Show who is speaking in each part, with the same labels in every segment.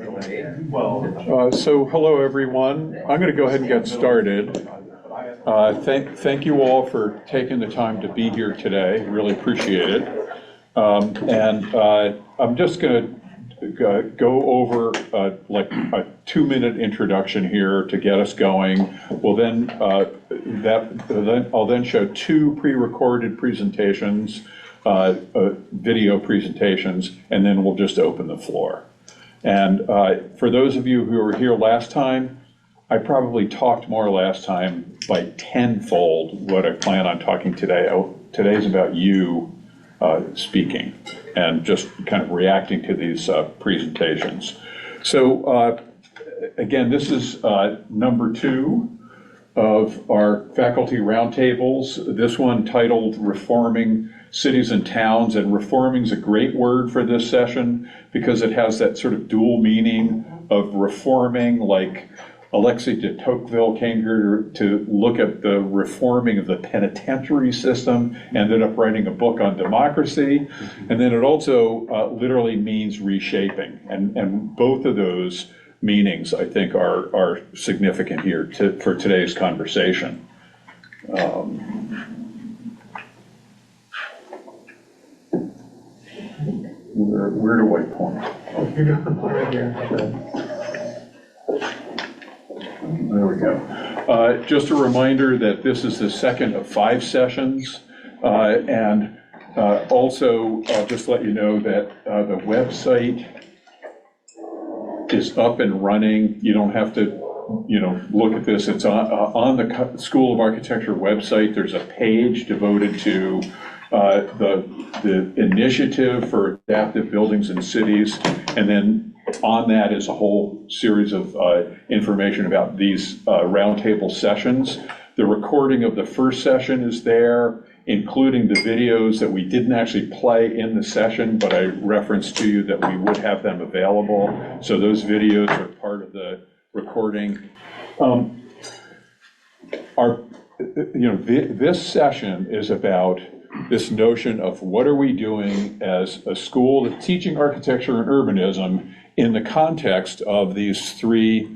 Speaker 1: So hello everyone. I'm going to go ahead and get started. Thank you all for taking the time to be here today. Really appreciate it. I'm just going to go over like a 2-minute introduction here to get us going. We'll then I'll then show 2 pre-recorded presentations, video presentations, and then we'll just open the floor. And for those of you who were here last time, I probably talked more last time by tenfold what I plan on talking today. Today's about you speaking and just kind of reacting to these presentations. So again, this is number 2 of our faculty roundtables. This one titled Reforming Cities and Towns, and reforming is a great word for this session because it has that sort of dual meaning of reforming, like Alexis de Tocqueville came here to look at the reforming of the penitentiary system, ended up writing a book on democracy, and then it also literally means reshaping, and both of those meanings I think are significant here for today's conversation. Where do I point?
Speaker 2: Right here.
Speaker 1: There we go. Just a reminder that this is the second of 5 sessions. And also, I'll just let you know that the website is up and running. You don't have to, look at this. It's on the School of Architecture website. There's a page devoted to the initiative for adaptive buildings in cities, and then on that is a whole series of information about these roundtable sessions. The recording of the first session is there, including the videos that we didn't actually play in the session, but I referenced to you that we would have them available. So those videos are part of the recording. This session is about this notion of what are we doing as a school that's teaching architecture and urbanism in the context of these 3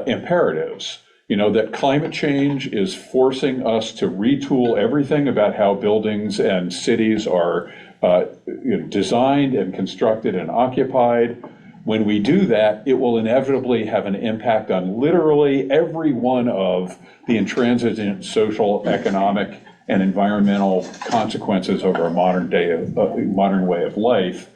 Speaker 1: imperatives. That climate change is forcing us to retool everything about how buildings and cities are designed and constructed and occupied. When we do that, it will inevitably have an impact on literally every one of the intransigent social, economic, and environmental consequences of our modern way of life.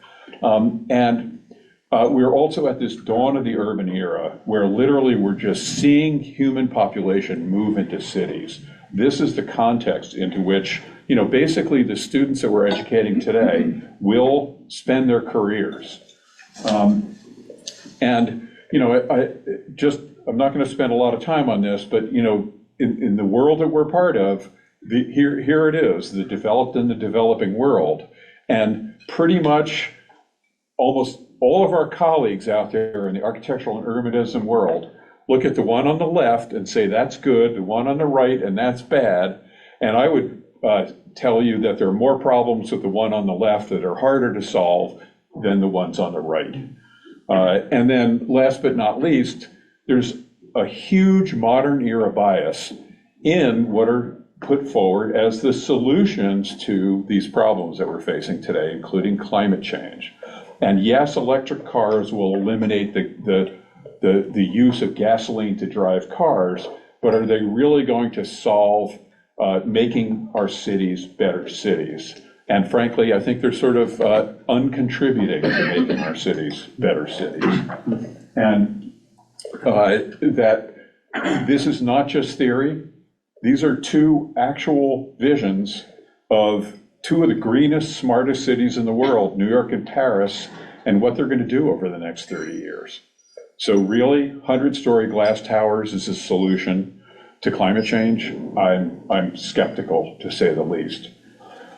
Speaker 1: We're also at this dawn of the urban era where literally we're just seeing human population move into cities. This is the context into which, basically the students that we're educating today will spend their careers. I'm not going to spend a lot of time on this, but, in the world that we're part of, here it is, the developed and the developing world. And pretty much almost all of our colleagues out there in the architectural and urbanism world look at the one on the left and say that's good, the one on the right, and that's bad. And I would tell you that there are more problems with the one on the left that are harder to solve than the ones on the right. And then last but not least, there's a huge modern era bias in what are put forward as the solutions to these problems that we're facing today, including climate change. And yes, electric cars will eliminate the use of gasoline to drive cars, but are they really going to solve making our cities better cities? And frankly, I think they're sort of uncontributing to making our cities better cities. And that this is not just theory. These are 2 actual visions of 2 of the greenest, smartest cities in the world, New York and Paris, and what they're going to do over the next 30 years. So really, 100-story glass towers is a solution to climate change. I'm skeptical, to say the least.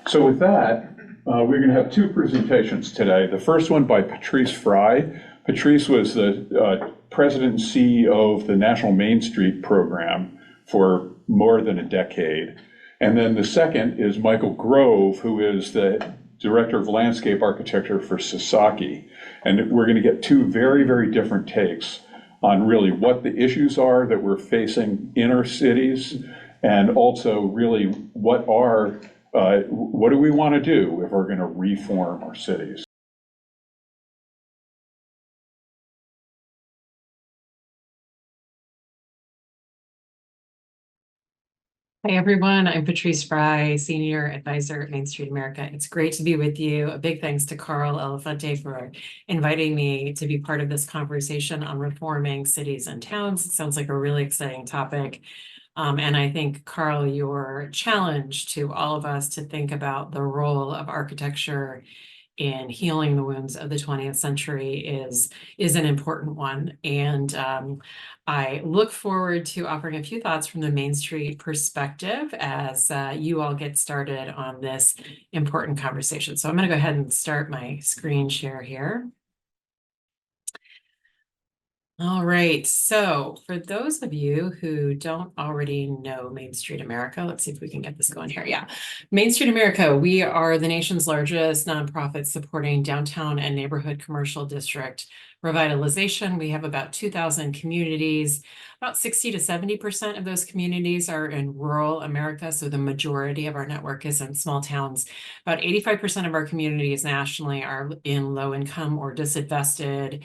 Speaker 1: So with that, we're going to have 2 presentations today. The first one by Patrice Frey. Patrice was the president and CEO of the National Main Street program for more than a decade. And then the second is Michael Grove, who is the Director of Landscape Architecture for Sasaki. And we're going to get two very, very different takes on really what the issues are that we're facing in our cities, and also really what do we want to do if we're going to reform our cities.
Speaker 3: Hi, everyone. I'm Patrice Frey, Senior Advisor at Main Street America. It's great to be with you. A big thanks to Carl Elefante for inviting me to be part of this conversation on reforming cities and towns. It sounds like a really exciting topic. And I think, Carl, your challenge to all of us to think about the role of architecture in healing the wounds of the 20th century is an important one. And I look forward to offering a few thoughts from the Main Street perspective as you all get started on this important conversation. So I'm going to go ahead and start my screen share here. All right, so for those of you who don't already know Main Street America, let's see if we can get this going here. Yeah, Main Street America, we are the nation's largest nonprofit supporting downtown and neighborhood commercial district revitalization. We have about 2,000 communities. About 60 to 70% of those communities are in rural America, so the majority of our network is in small towns. About 85% of our communities nationally are in low income or disinvested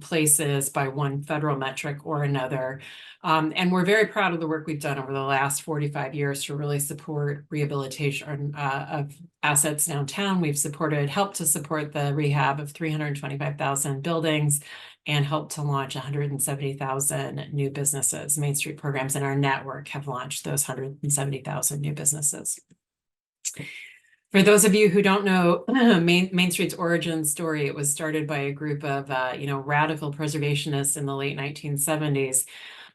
Speaker 3: places by one federal metric or another. And we're very proud of the work we've done over the last 45 years to really support rehabilitation of assets downtown. We've helped to support the rehab of 325,000 buildings and helped to launch 170,000 new businesses. Main Street programs in our network have launched those 170,000 new businesses. For those of you who don't know Main Street's origin story, it was started by a group of radical preservationists in the late 1970s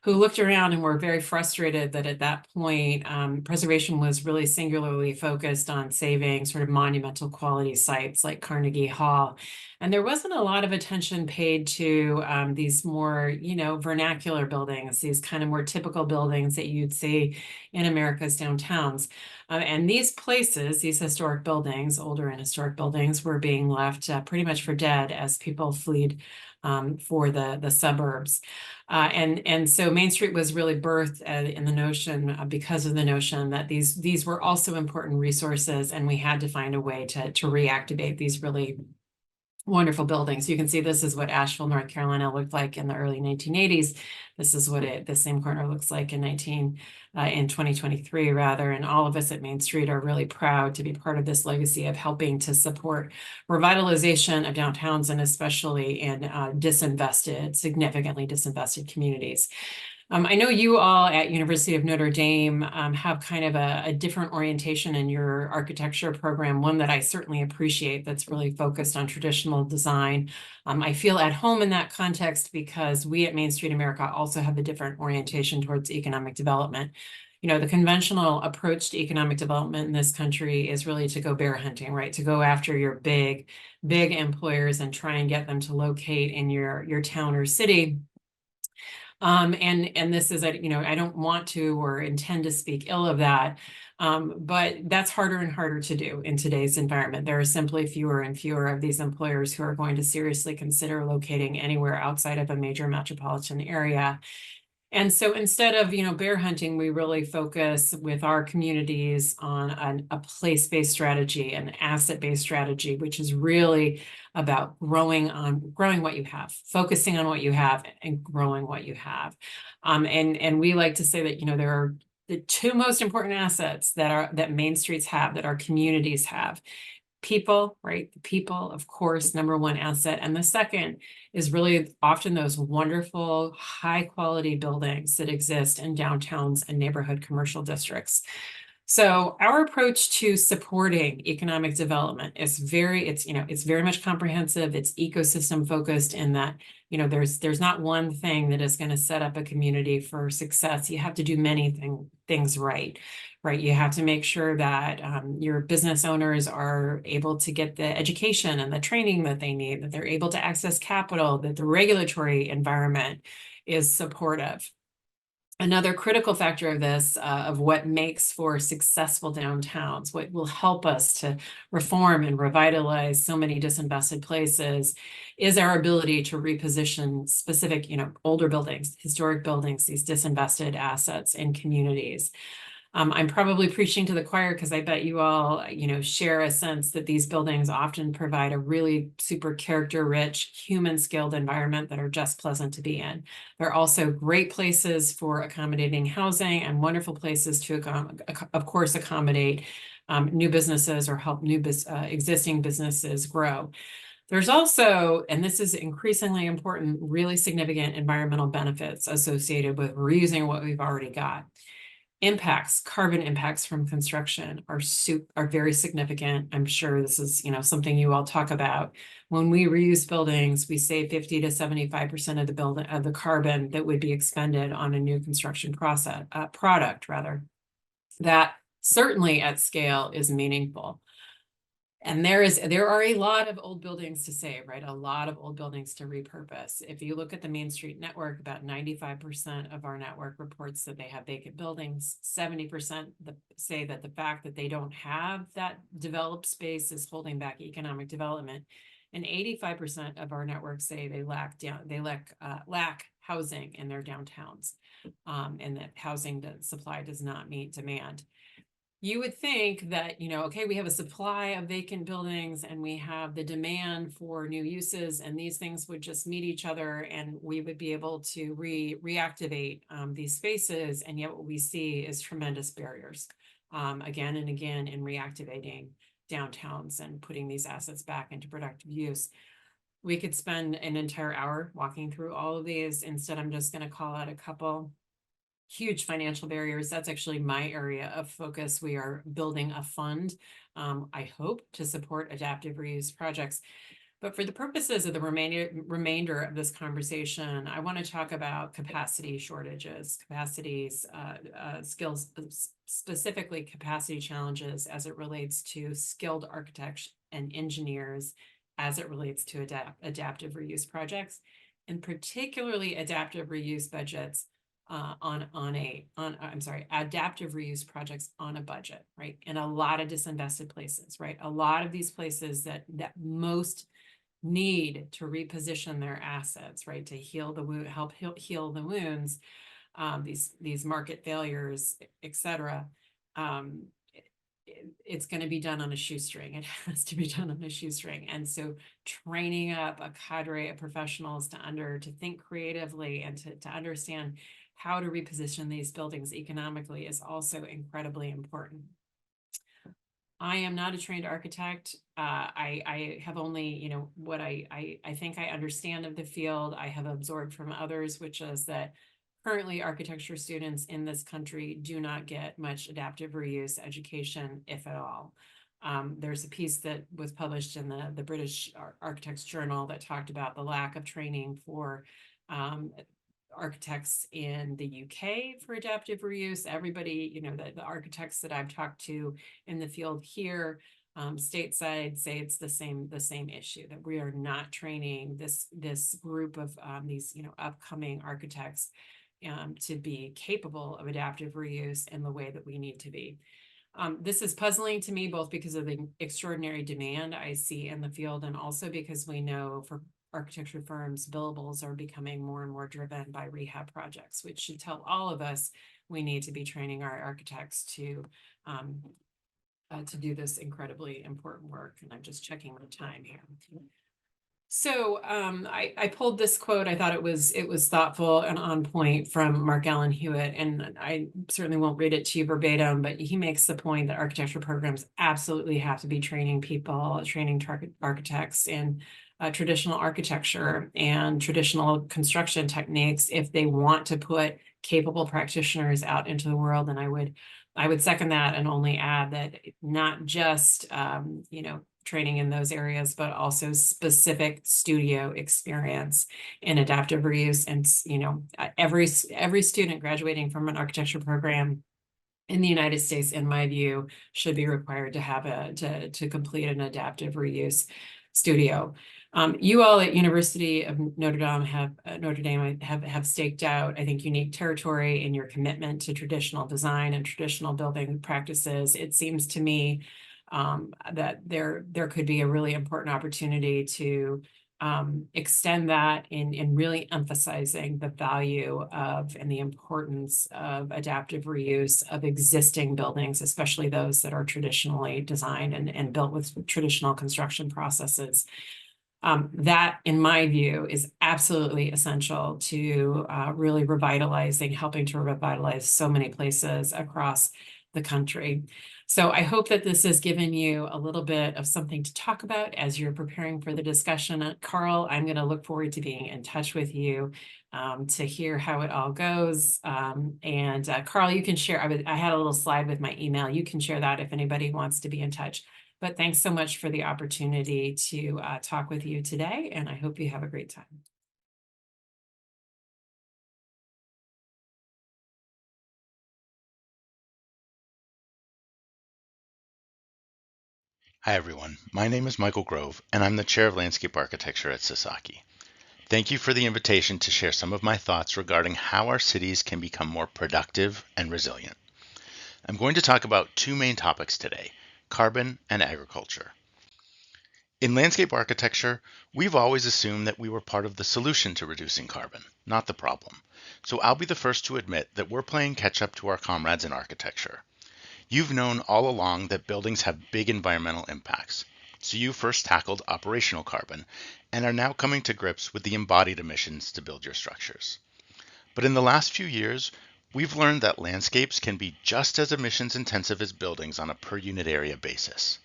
Speaker 3: who looked around and were very frustrated that at that point, preservation was really singularly focused on saving sort of monumental quality sites like Carnegie Hall. And there wasn't a lot of attention paid to these more, vernacular buildings, these kind of more typical buildings that you'd see in America's downtowns. And these places, these historic buildings, older and historic buildings, were being left pretty much for dead as people fled for the suburbs. And so Main Street was really birthed in the notion, because of the notion that these were also important resources, and we had to find a way to reactivate these really wonderful buildings. You can see this is what Asheville, North Carolina looked like in the early 1980s. This is what the same corner looks like in 2023 rather. And all of us at Main Street are really proud to be part of this legacy of helping to support revitalization of downtowns, and especially in significantly disinvested communities. I know you all at University of Notre Dame have kind of a different orientation in your architecture program, one that I certainly appreciate, that's really focused on traditional design. I feel at home in that context because we at Main Street America also have a different orientation towards economic development. The conventional approach to economic development in this country is really to go bear hunting, right? To go after your big employers and try and get them to locate in your town or city. And this is, I don't want to or intend to speak ill of that, but that's harder and harder to do in today's environment. There are simply fewer and fewer of these employers who are going to seriously consider locating anywhere outside of a major metropolitan area. And so instead of, bear hunting, we really focus with our communities on a place-based strategy, an asset-based strategy, which is really about growing what you have, focusing on what you have and growing what you have. And we like to say that, there are the two most important assets that Main Streets have, that our communities have. People, right? The people, of course, number one asset. And the second is really often those wonderful, high quality buildings that exist in downtowns and neighborhood commercial districts. So our approach to supporting economic development is it's very much comprehensive. It's ecosystem focused in that, there's not one thing that is going to set up a community for success. You have to do many things right. You have to make sure that your business owners are able to get the education and the training that they need, that they're able to access capital, that the regulatory environment is supportive. Another critical factor of this, of what makes for successful downtowns, what will help us to reform and revitalize so many disinvested places, is our ability to reposition specific, older buildings, historic buildings, these disinvested assets in communities. I'm probably preaching to the choir because I bet you all, share a sense that these buildings often provide a really super character-rich, human-skilled environment that are just pleasant to be in. They're also great places for accommodating housing and wonderful places to, of course, accommodate new businesses or help existing businesses grow. There's also, and this is increasingly important, really significant environmental benefits associated with reusing what we've already got. Carbon impacts from construction are very significant. I'm sure this is, something you all talk about. When we reuse buildings, we save 50 to 75% of the carbon that would be expended on a new construction product rather. That certainly at scale is meaningful. And there are a lot of old buildings to save, right? A lot of old buildings to repurpose. If you look at the Main Street network, about 95% of our network reports that they have vacant buildings. 70% say that the fact that they don't have that developed space is holding back economic development. And 85% of our network say they lack housing in their downtowns, and that housing supply does not meet demand. You would think that, okay, we have a supply of vacant buildings and we have the demand for new uses, and these things would just meet each other and we would be able to reactivate these spaces. And yet what we see is tremendous barriers again and again in reactivating downtowns and putting these assets back into productive use. We could spend an entire hour walking through all of these. Instead, I'm just going to call out a couple. Huge financial barriers. That's actually my area of focus. We are building a fund, I hope, to support adaptive reuse projects. But for the purposes of the remainder of this conversation, I want to talk about capacity shortages, skills, specifically capacity challenges as it relates to skilled architects and engineers, as it relates to adaptive reuse projects, and particularly adaptive reuse budgets. Adaptive reuse projects on a budget, right? In a lot of disinvested places, right? A lot of these places that most need to reposition their assets, right? To heal the wound, help heal the wounds, these market failures, et cetera. It's going to be done on a shoestring. It has to be done on a shoestring. And so training up a cadre of professionals to think creatively and to understand how to reposition these buildings economically is also incredibly important. I am not a trained architect. I have only, what I think I understand of the field, I have absorbed from others, which is that currently architecture students in this country do not get much adaptive reuse education, if at all. There's a piece that was published in the British Architects Journal that talked about the lack of training for architects in the UK for adaptive reuse. Everybody, the architects that I've talked to in the field here, stateside, say it's the same issue, that we are not training this group of these upcoming architects to be capable of adaptive reuse in the way that we need to be. This is puzzling to me, both because of the extraordinary demand I see in the field, and also because we know for architecture firms, billables are becoming more and more driven by rehab projects, which should tell all of us we need to be training our architects to do this incredibly important work. And I'm just checking the time here. So I pulled this quote. I thought it was thoughtful and on point from Mark Allen Hewitt, and I certainly won't read it to you verbatim, but he makes the point that architecture programs absolutely have to be training architects in traditional architecture and traditional construction techniques if they want to put capable practitioners out into the world. And I would second that, and only add that not just training in those areas, but also specific studio experience in adaptive reuse. And every student graduating from an architecture program in the United States, in my view, should be required to have to complete an adaptive reuse studio. You all at University of Notre Dame have staked out, I think, unique territory in your commitment to traditional design and traditional building practices. It seems to me that there could be a really important opportunity to extend that in really emphasizing the value of and the importance of adaptive reuse of existing buildings, especially those that are traditionally designed and built with traditional construction processes. That, in my view, is absolutely essential to really helping to revitalize so many places across the country. So I hope that this has given you a little bit of something to talk about as you're preparing for the discussion. Carl, I'm going to look forward to being in touch with you to hear how it all goes. Carl, you can share, I had a little slide with my email. You can share that if anybody wants to be in touch. But thanks so much for the opportunity to talk with you today, and I hope you have a great time.
Speaker 4: Hi everyone, my name is Michael Grove, and I'm the Chair of Landscape Architecture at Sasaki. Thank you for the invitation to share some of my thoughts regarding how our cities can become more productive and resilient. I'm going to talk about two main topics today, carbon and agriculture. In landscape architecture, we've always assumed that we were part of the solution to reducing carbon, not the problem. So I'll be the first to admit that we're playing catch up to our comrades in architecture. You've known all along that buildings have big environmental impacts, so you first tackled operational carbon and are now coming to grips with the embodied emissions to build your structures. But in the last few years, we've learned that landscapes can be just as emissions intensive as buildings on a per unit area basis.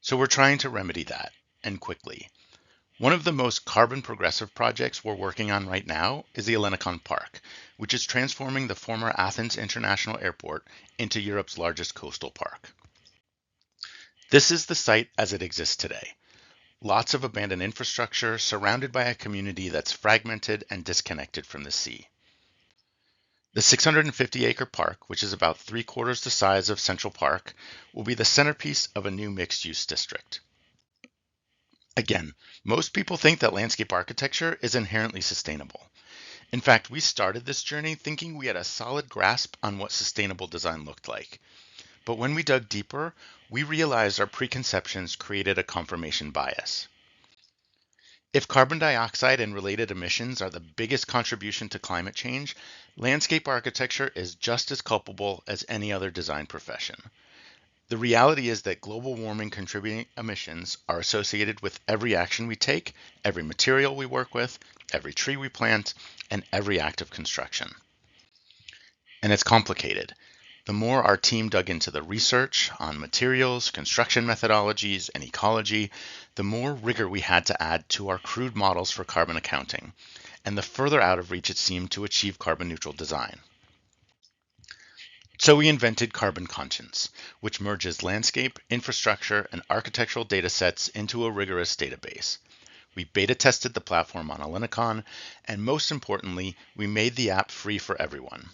Speaker 4: So we're trying to remedy that, and quickly. One of the most carbon progressive projects we're working on right now is the Elenikon Park, which is transforming the former Athens International Airport into Europe's largest coastal park. This is the site as it exists today. Lots of abandoned infrastructure surrounded by a community that's fragmented and disconnected from the sea. The 650-acre park, which is about 3/4 the size of Central Park, will be the centerpiece of a new mixed-use district. Again, most people think that landscape architecture is inherently sustainable. In fact, we started this journey thinking we had a solid grasp on what sustainable design looked like. But when we dug deeper, we realized our preconceptions created a confirmation bias. If carbon dioxide and related emissions are the biggest contribution to climate change, landscape architecture is just as culpable as any other design profession. The reality is that global warming contributing emissions are associated with every action we take, every material we work with, every tree we plant, and every act of construction. And it's complicated. The more our team dug into the research on materials, construction methodologies, and ecology, the more rigor we had to add to our crude models for carbon accounting, and the further out of reach it seemed to achieve carbon neutral design. So we invented Carbon Conscience, which merges landscape, infrastructure, and architectural data sets into a rigorous database. We beta tested the platform on Elenikon, and most importantly, we made the app free for everyone.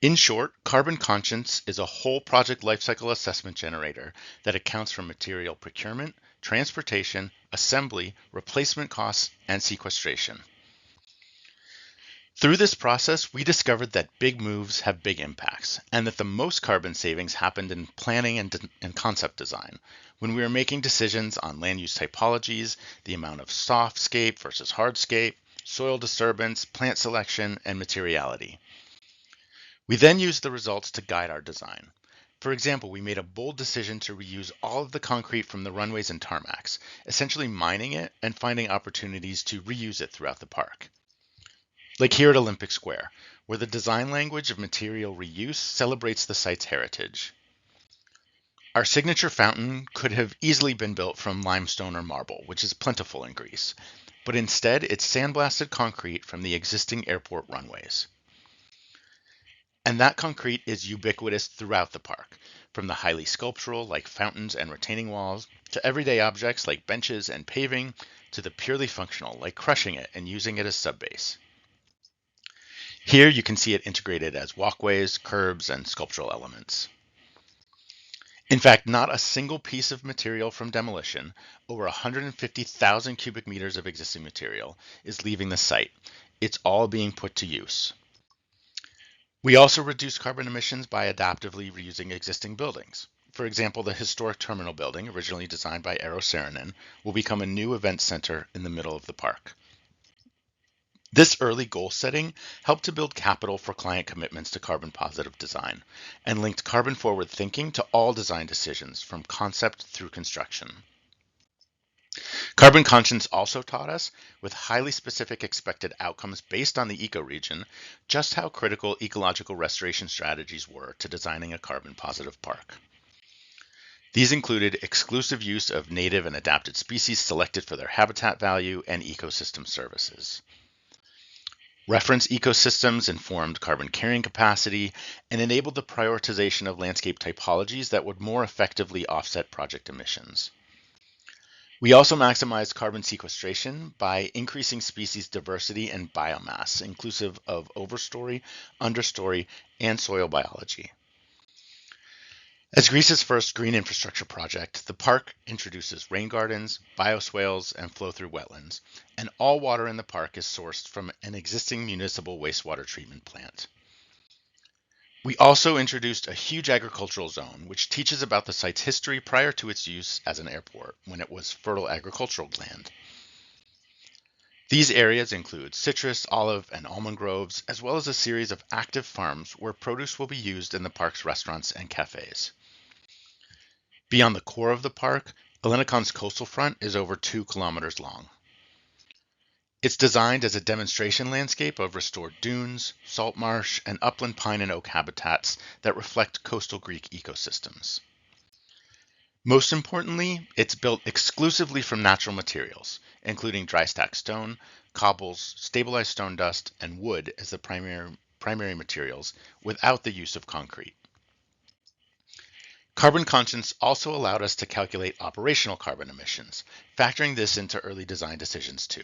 Speaker 4: In short, Carbon Conscience is a whole project lifecycle assessment generator that accounts for material procurement, transportation, assembly, replacement costs, and sequestration. Through this process, we discovered that big moves have big impacts, and that the most carbon savings happened in planning and concept design, when we were making decisions on land use typologies, the amount of softscape versus hardscape, soil disturbance, plant selection, and materiality. We then used the results to guide our design. For example, we made a bold decision to reuse all of the concrete from the runways and tarmacs, essentially mining it and finding opportunities to reuse it throughout the park. Like here at Olympic Square, where the design language of material reuse celebrates the site's heritage. Our signature fountain could have easily been built from limestone or marble, which is plentiful in Greece, but instead it's sandblasted concrete from the existing airport runways. And that concrete is ubiquitous throughout the park, from the highly sculptural, like fountains and retaining walls, to everyday objects like benches and paving, to the purely functional, like crushing it and using it as subbase. Here you can see it integrated as walkways, curbs, and sculptural elements. In fact, not a single piece of material from demolition, over 150,000 cubic meters of existing material, is leaving the site. It's all being put to use. We also reduce carbon emissions by adaptively reusing existing buildings. For example, the historic terminal building, originally designed by Eero Saarinen, will become a new event center in the middle of the park. This early goal setting helped to build capital for client commitments to carbon positive design and linked carbon forward thinking to all design decisions from concept through construction. Carbon conscience also taught us, with highly specific expected outcomes based on the ecoregion, just how critical ecological restoration strategies were to designing a carbon positive park. These included exclusive use of native and adapted species selected for their habitat value and ecosystem services. Reference ecosystems informed carbon carrying capacity and enabled the prioritization of landscape typologies that would more effectively offset project emissions. We also maximized carbon sequestration by increasing species diversity and biomass, inclusive of overstory, understory, and soil biology. As Greece's first green infrastructure project, the park introduces rain gardens, bioswales, and flow-through wetlands, and all water in the park is sourced from an existing municipal wastewater treatment plant. We also introduced a huge agricultural zone, which teaches about the site's history prior to its use as an airport, when it was fertile agricultural land. These areas include citrus, olive, and almond groves, as well as a series of active farms where produce will be used in the park's restaurants and cafes. Beyond the core of the park, Elenikon's coastal front is over 2 kilometers long. It's designed as a demonstration landscape of restored dunes, salt marsh, and upland pine and oak habitats that reflect coastal Greek ecosystems. Most importantly, it's built exclusively from natural materials, including dry stack stone, cobbles, stabilized stone dust, and wood as the primary materials, without the use of concrete. Carbon conscience also allowed us to calculate operational carbon emissions, factoring this into early design decisions too.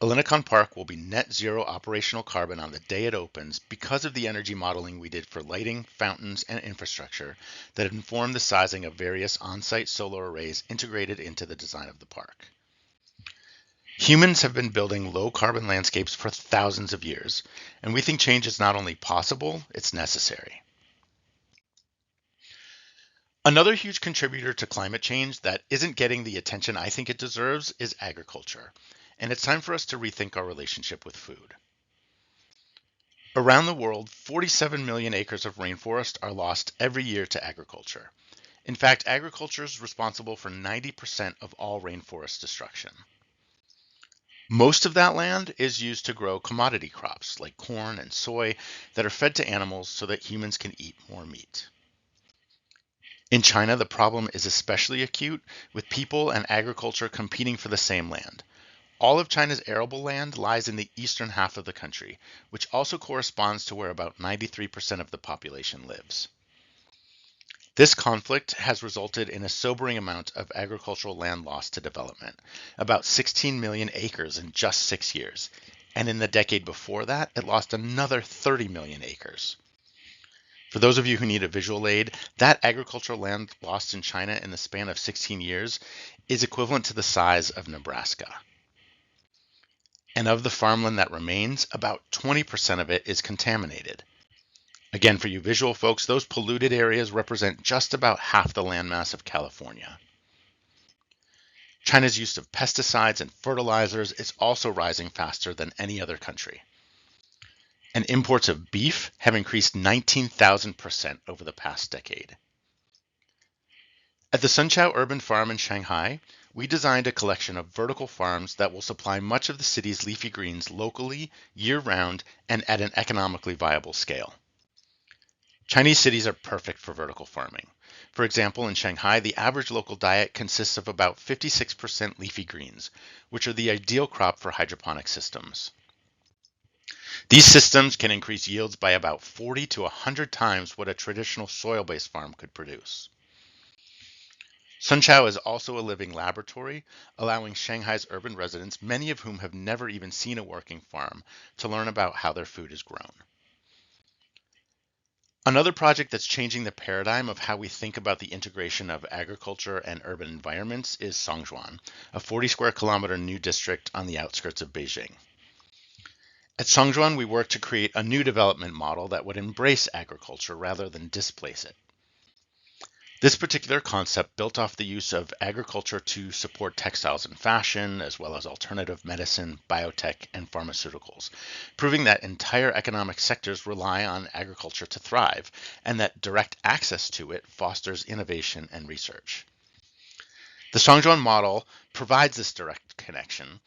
Speaker 4: Elenikon Park will be net zero operational carbon on the day it opens because of the energy modeling we did for lighting, fountains, and infrastructure that informed the sizing of various on-site solar arrays integrated into the design of the park. Humans have been building low carbon landscapes for thousands of years, and we think change is not only possible, it's necessary. Another huge contributor to climate change that isn't getting the attention I think it deserves is agriculture, and it's time for us to rethink our relationship with food. Around the world, 47 million acres of rainforest are lost every year to agriculture. In fact, agriculture is responsible for 90% of all rainforest destruction. Most of that land is used to grow commodity crops like corn and soy that are fed to animals so that humans can eat more meat. In China, the problem is especially acute, with people and agriculture competing for the same land. All of China's arable land lies in the eastern half of the country, which also corresponds to where about 93% of the population lives. This conflict has resulted in a sobering amount of agricultural land lost to development, about 16 million acres in just 6 years, and in the decade before that, it lost another 30 million acres. For those of you who need a visual aid, that agricultural land lost in China in the span of 16 years is equivalent to the size of Nebraska. And of the farmland that remains, about 20% of it is contaminated. Again, for you visual folks, those polluted areas represent just about half the landmass of California. China's use of pesticides and fertilizers is also rising faster than any other country. And imports of beef have increased 19,000% over the past decade. At the Sunqiao Urban Farm in Shanghai, we designed a collection of vertical farms that will supply much of the city's leafy greens locally, year-round, and at an economically viable scale. Chinese cities are perfect for vertical farming. For example, in Shanghai, the average local diet consists of about 56% leafy greens, which are the ideal crop for hydroponic systems. These systems can increase yields by about 40 to 100 times what a traditional soil-based farm could produce. Sunqiao is also a living laboratory, allowing Shanghai's urban residents, many of whom have never even seen a working farm, to learn about how their food is grown. Another project that's changing the paradigm of how we think about the integration of agriculture and urban environments is Songzhuan, a 40 square kilometer new district on the outskirts of Beijing. At Songzhuan, we worked to create a new development model that would embrace agriculture rather than displace it. This particular concept built off the use of agriculture to support textiles and fashion, as well as alternative medicine, biotech, and pharmaceuticals, proving that entire economic sectors rely on agriculture to thrive, and that direct access to it fosters innovation and research. The Songzhuan model provides this direct connection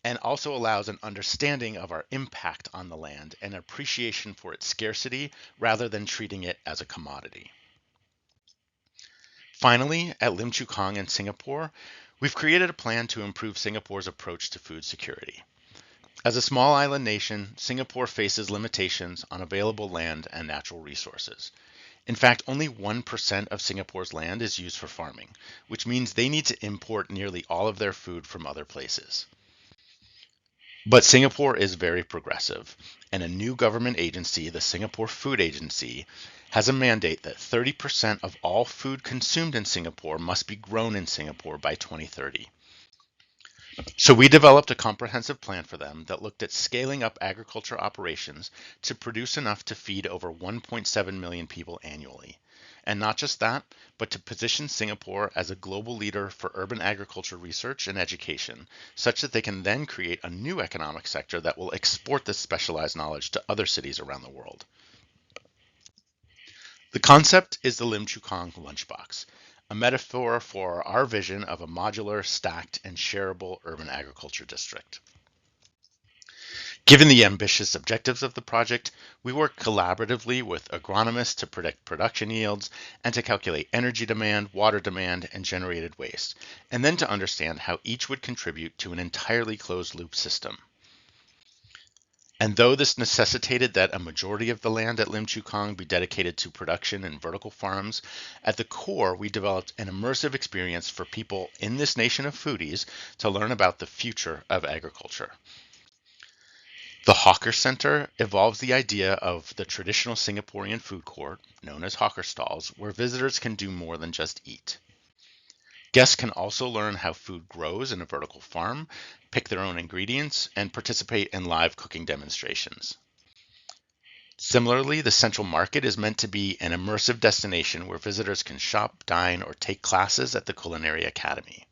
Speaker 4: and also allows an understanding of our impact on the land and appreciation for its scarcity rather than treating it as a commodity. Finally, at Lim Chu Kang in Singapore, we've created a plan to improve Singapore's approach to food security. As a small island nation, Singapore faces limitations on available land and natural resources. In fact, only 1% of Singapore's land is used for farming, which means they need to import nearly all of their food from other places. But Singapore is very progressive, and a new government agency, the Singapore Food Agency, has a mandate that 30% of all food consumed in Singapore must be grown in Singapore by 2030. So we developed a comprehensive plan for them that looked at scaling up agriculture operations to produce enough to feed over 1.7 million people annually. And not just that, but to position Singapore as a global leader for urban agriculture research and education, such that they can then create a new economic sector that will export this specialized knowledge to other cities around the world. The concept is the Lim Chu Kang lunchbox, a metaphor for our vision of a modular, stacked, and shareable urban agriculture district. Given the ambitious objectives of the project, we work collaboratively with agronomists to predict production yields and to calculate energy demand, water demand, and generated waste, and then to understand how each would contribute to an entirely closed-loop system. And though this necessitated that a majority of the land at Lim Chu Kang be dedicated to production and vertical farms, at the core we developed an immersive experience for people in this nation of foodies to learn about the future of agriculture. The Hawker Center evolves the idea of the traditional Singaporean food court, known as hawker stalls, where visitors can do more than just eat. Guests can also learn how food grows in a vertical farm, pick their own ingredients, and participate in live cooking demonstrations. Similarly, the Central Market is meant to be an immersive destination where visitors can shop, dine, or take classes at the Culinary Academy.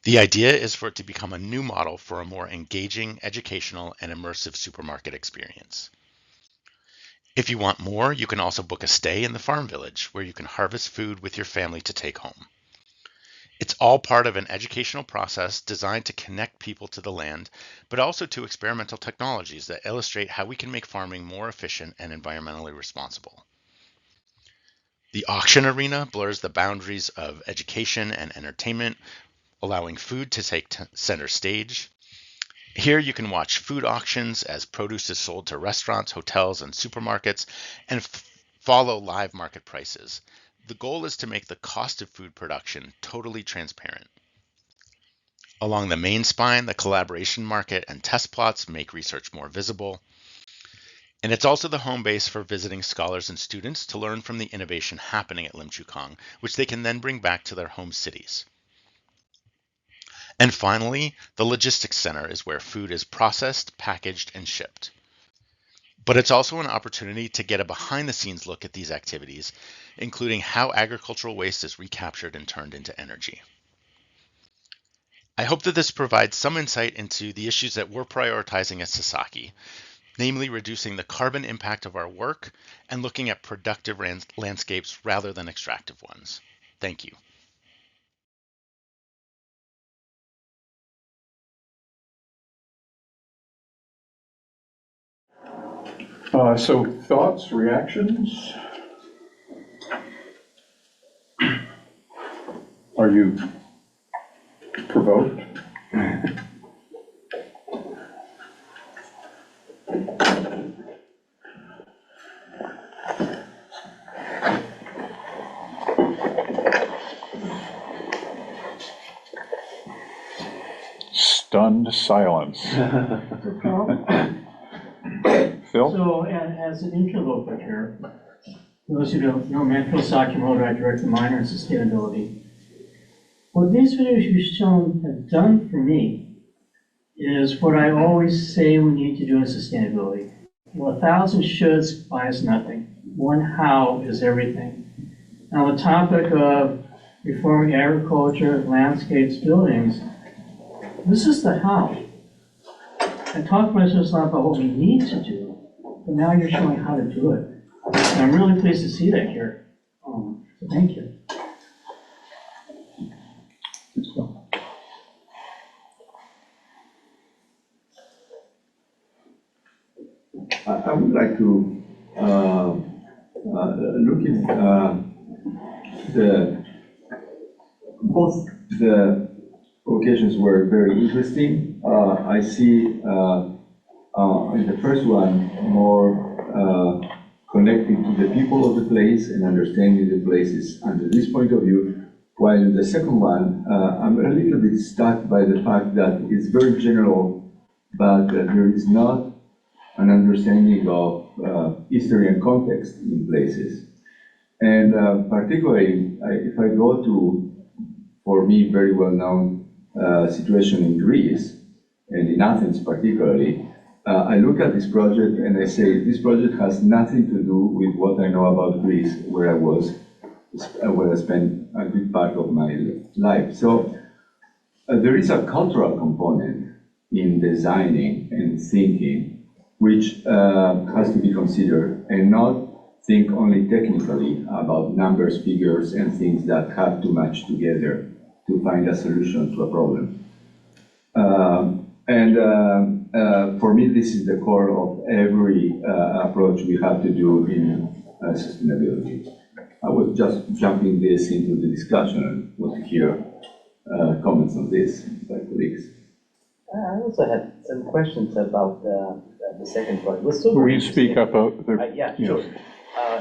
Speaker 4: The idea is for it to become a new model for a more engaging, educational, and immersive supermarket experience. If you want more, you can also book a stay in the farm village, where you can harvest food with your family to take home. It's all part of an educational process designed to connect people to the land, but also to experimental technologies that illustrate how we can make farming more efficient and environmentally responsible. The auction arena blurs the boundaries of education and entertainment, allowing food to take center stage. Here you can watch food auctions as produce is sold to restaurants, hotels, and supermarkets, and follow live market prices. The goal is to make the cost of food production totally transparent. Along the main spine, the collaboration market and test plots make research more visible. And it's also the home base for visiting scholars and students to learn from the innovation happening at Lim Chu Kang, which they can then bring back to their home cities. And finally, the logistics center is where food is processed, packaged, and shipped. But it's also an opportunity to get a behind-the-scenes look at these activities, including how agricultural waste is recaptured and turned into energy. I hope that this provides some insight into the issues that we're prioritizing at Sasaki, namely reducing the carbon impact of our work and looking at productive landscapes rather than extractive ones. Thank you.
Speaker 1: So thoughts, reactions? Are you provoked? Stunned silence.
Speaker 2: Carl,
Speaker 1: Phil?
Speaker 2: so as an interloper here, those who don't know, Phil Sasaki, I direct the minor in sustainability. What these videos you've shown have done for me is what I always say we need to do in sustainability. Well, 1,000 shoulds buy us nothing. One how is everything. Now, the topic of reforming agriculture, landscapes, buildings, this is the how. I talked myself a lot about what we need to do, but now you're showing how to do it. And I'm really pleased to see that here. So thank you.
Speaker 5: I would like to look at both the provocations were very interesting. I see in the first one more connecting to the people of the place and understanding the places under this point of view, while in the second one, I'm a little bit stuck by the fact that it's very general, but there is not an understanding of history and context in places. And particularly, if I go to, for me, very well-known situation in Greece, and in Athens particularly, I look at this project and I say, this project has nothing to do with what I know about Greece, where I spent a good part of my life. So there is a cultural component in designing and thinking, which has to be considered, and not think only technically about numbers, figures, and things that have to match together to find a solution to a problem. For me, this is the core of every approach we have to do in sustainability. I was just jumping this into the discussion and want to hear comments on this by colleagues.
Speaker 6: I also had some questions about the second part.
Speaker 1: Will you speak up?
Speaker 6: Yeah, sure.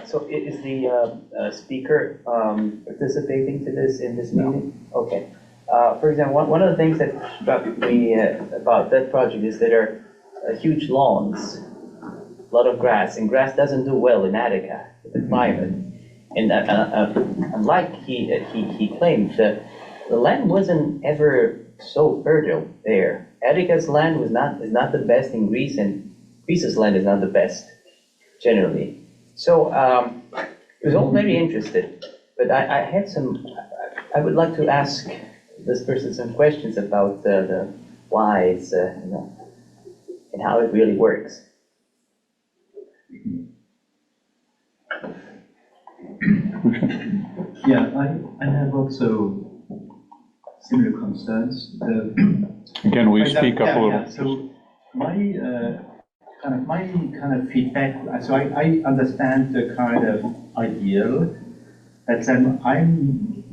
Speaker 6: So is the speaker participating to this in this meeting? No. Okay. For example, one of the things that struck me about that project is that there are huge lawns, a lot of grass, and grass doesn't do well in Attica, the climate. And unlike he claimed, the land wasn't ever so fertile there. Attica's land is not the best in Greece, and Greece's land is not the best generally. So I was all very interested, but I had some. I would like to ask this person some questions about the why it's and how it really works.
Speaker 7: Yeah, I have also similar concerns.
Speaker 1: Again, will you speak up a little?
Speaker 7: Yeah. So my kind of feedback. So I understand the kind of ideal, but then I'm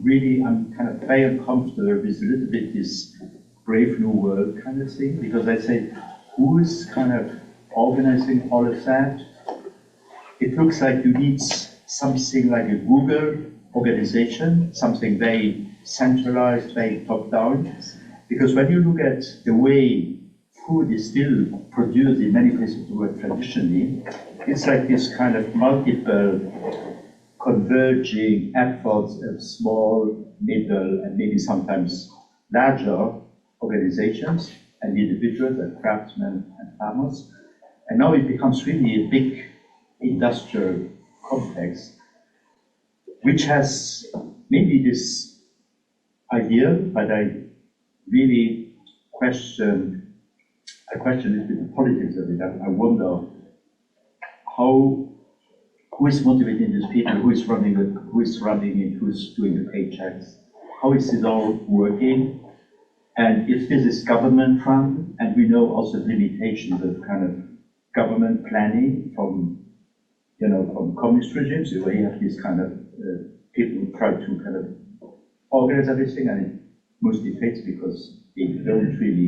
Speaker 7: kind of very uncomfortable with a little bit this Brave New World kind of thing, because I say, who's kind of organizing all of that? It looks like you need something like a Google organization, something very centralized, very top-down. Because when you look at the way food is still produced in many places of the world traditionally, it's like this kind of multiple converging efforts of small, middle, and maybe sometimes larger organizations and individuals and craftsmen and farmers. And now it becomes really a big industrial complex, which has maybe this idea, but I really question a little bit the politics of it. I wonder who is motivating these people, who is running it, who's doing the paychecks, how is it all working, and if this is government run, and we know also the limitations of kind of government planning from communist regimes, where you have these kind of people who try to kind of organize everything, and it mostly fails because they don't really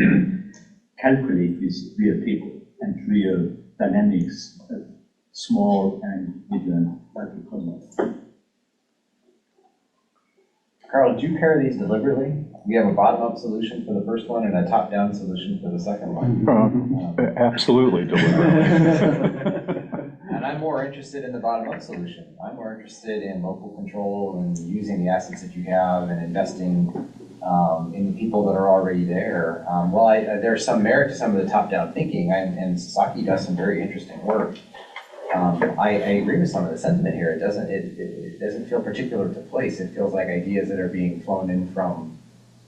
Speaker 7: calculate with real people and real dynamics of small and middle and large economies.
Speaker 8: Carl, did you pair these deliberately? We have a bottom-up solution for the first one and a top-down solution for the second one.
Speaker 1: Absolutely deliberately.
Speaker 8: And I'm more interested in the bottom-up solution. I'm more interested in local control and using the assets that you have and investing in the people that are already there. There's some merit to some of the top-down thinking, and Sasaki does some very interesting work. I agree with some of the sentiment here. It doesn't feel particular to place. It feels like ideas that are being flown in from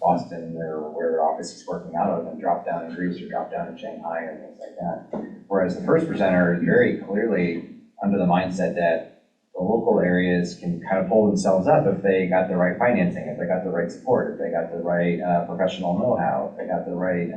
Speaker 8: Boston or where the office is working out of and drop down in Greece or drop down in Shanghai or things like that. Whereas the first presenter is very clearly under the mindset that the local areas can kind of pull themselves up if they got the right financing, if they got the right support, if they got the right professional know-how, if they got the right